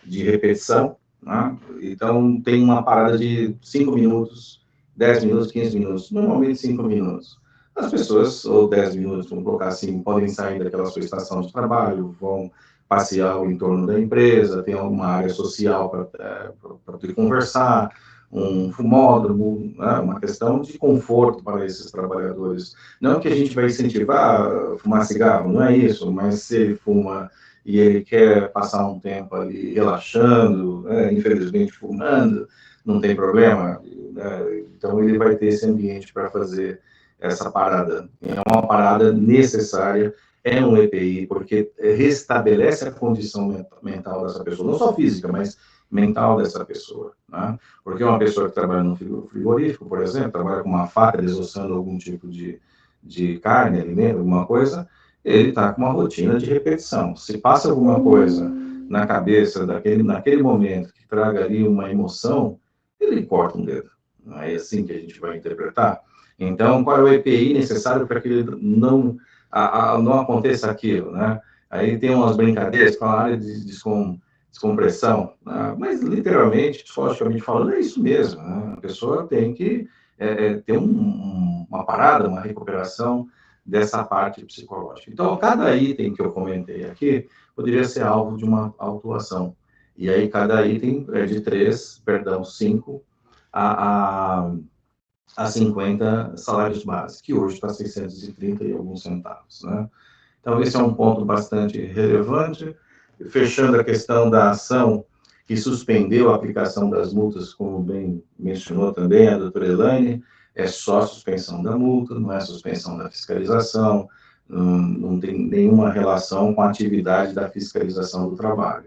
de repetição, né? Então tem uma parada de 5 minutos, 10 minutos, 15 minutos, normalmente 5 minutos. As pessoas, ou 10 minutos, vamos colocar assim, podem sair daquela sua estação de trabalho, vão passear ao entorno da empresa, tem alguma área social para poder conversar, um fumódromo, né? Uma questão de conforto para esses trabalhadores. Não que a gente vai incentivar a fumar cigarro, não é isso, mas se ele fuma e ele quer passar um tempo ali relaxando, né, infelizmente fumando, não tem problema, né? Então ele vai ter esse ambiente para fazer essa parada. É uma parada necessária, é um EPI, porque restabelece a condição mental dessa pessoa, não só física, mas mental dessa pessoa, né? Porque uma pessoa que trabalha no frigorífico, por exemplo, trabalha com uma faca desossando algum tipo de carne, alimento, alguma coisa, ele está com uma rotina de repetição. Se passa alguma coisa na cabeça naquele momento que traga ali uma emoção, ele corta um dedo. Não é assim que a gente vai interpretar? Então, qual é o EPI necessário para que não aconteça aquilo, né? Aí tem umas brincadeiras com a área de descompressão, né? Mas literalmente, psicologicamente falando, é isso mesmo, né? A pessoa tem que ter uma parada, uma recuperação dessa parte psicológica. Então, cada item que eu comentei aqui poderia ser alvo de uma autuação. E aí, cada item é de 5 a 50 salários básicos, que hoje está 630 e alguns centavos, né? Então, esse é um ponto bastante relevante. Fechando a questão da ação que suspendeu a aplicação das multas, como bem mencionou também a doutora Elaine, é só a suspensão da multa, não é a suspensão da fiscalização, não tem nenhuma relação com a atividade da fiscalização do trabalho.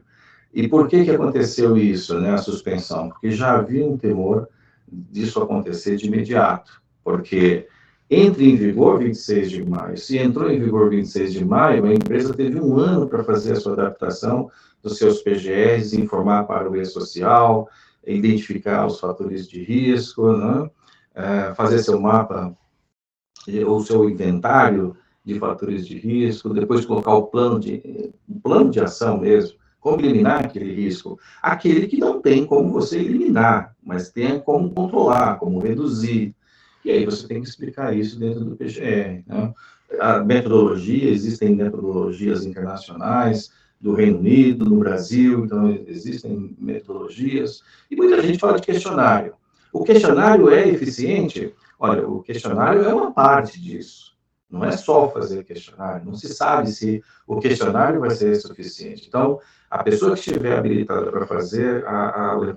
E por que aconteceu isso, né, a suspensão? Porque já havia um temor disso acontecer de imediato, porque entre em vigor 26 de maio. Se entrou em vigor 26 de maio, a empresa teve um ano para fazer a sua adaptação dos seus PGRs, informar para o e-social, identificar os fatores de risco, né? Fazer seu mapa ou seu inventário de fatores de risco, depois colocar o plano de ação mesmo, como eliminar aquele risco, aquele que não tem como você eliminar, mas tem como controlar, como reduzir. E aí você tem que explicar isso dentro do PGR, né? A metodologia, existem metodologias internacionais, do Reino Unido, no Brasil, então existem metodologias, e muita gente fala de questionário. O questionário é eficiente? Olha, o questionário é uma parte disso. Não é só fazer questionário, não se sabe se o questionário vai ser suficiente. Então, a pessoa que estiver habilitada para fazer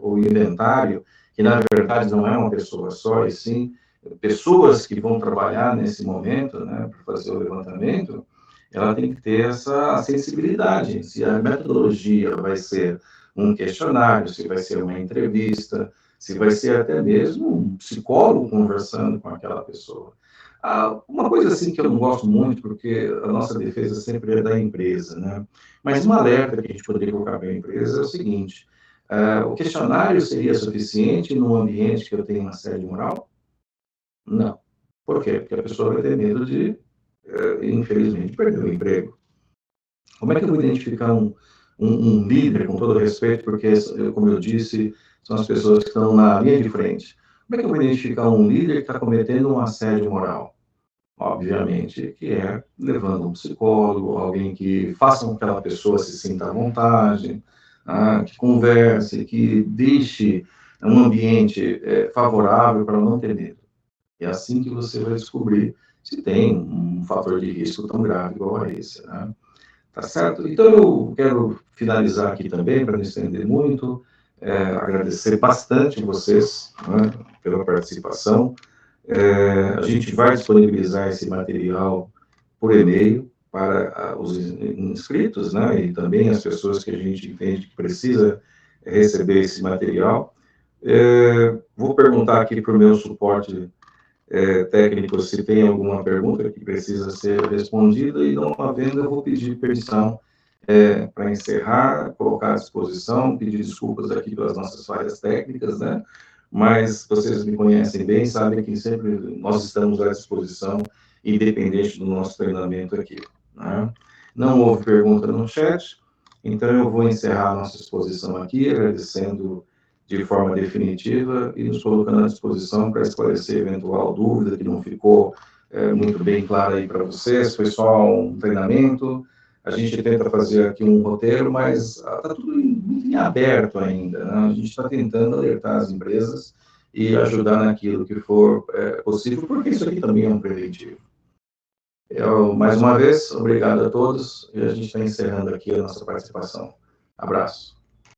o inventário, que na verdade não é uma pessoa só, e sim pessoas que vão trabalhar nesse momento, né, para fazer o levantamento, ela tem que ter essa sensibilidade. Se a metodologia vai ser um questionário, se vai ser uma entrevista, se vai ser até mesmo um psicólogo conversando com aquela pessoa. Uma coisa assim que eu não gosto muito, porque a nossa defesa sempre é da empresa, né? Mas um alerta que a gente poderia colocar para a empresa é o seguinte: o questionário seria suficiente num ambiente que eu tenho uma assédio moral? Não. Por quê? Porque a pessoa vai ter medo de, infelizmente, perder o emprego. Como é que eu vou identificar um líder, com todo respeito, porque, como eu disse, são as pessoas que estão na linha de frente. Como é que eu vou identificar um líder que está cometendo um assédio moral? Obviamente que é levando um psicólogo, alguém que faça com que aquela pessoa se sinta à vontade, que converse, que deixe um ambiente favorável para não ter medo. É assim que você vai descobrir se tem um fator de risco tão grave igual a esse, né? Tá certo? Então, eu quero finalizar aqui também, para não estender muito, agradecer bastante vocês, né, pela participação. A gente vai disponibilizar esse material por e-mail para os inscritos, né, e também as pessoas que a gente entende que precisa receber esse material. Vou perguntar aqui para o meu suporte técnico se tem alguma pergunta que precisa ser respondida, e não havendo, eu vou pedir permissão para encerrar, colocar à disposição, pedir desculpas aqui pelas nossas falhas técnicas, né? Mas vocês me conhecem bem, sabem que sempre nós estamos à disposição, independente do nosso treinamento aqui, né? Não houve pergunta no chat, então eu vou encerrar a nossa exposição aqui, agradecendo de forma definitiva e nos colocando à disposição para esclarecer eventual dúvida que não ficou muito bem clara aí para vocês. Foi só um treinamento, a gente tenta fazer aqui um roteiro, mas está tudo muito em aberto ainda, né? A gente está tentando alertar as empresas e ajudar naquilo que for possível, porque isso aqui também é um preventivo. Mais uma vez, obrigado a todos, e a gente está encerrando aqui a nossa participação. Abraço.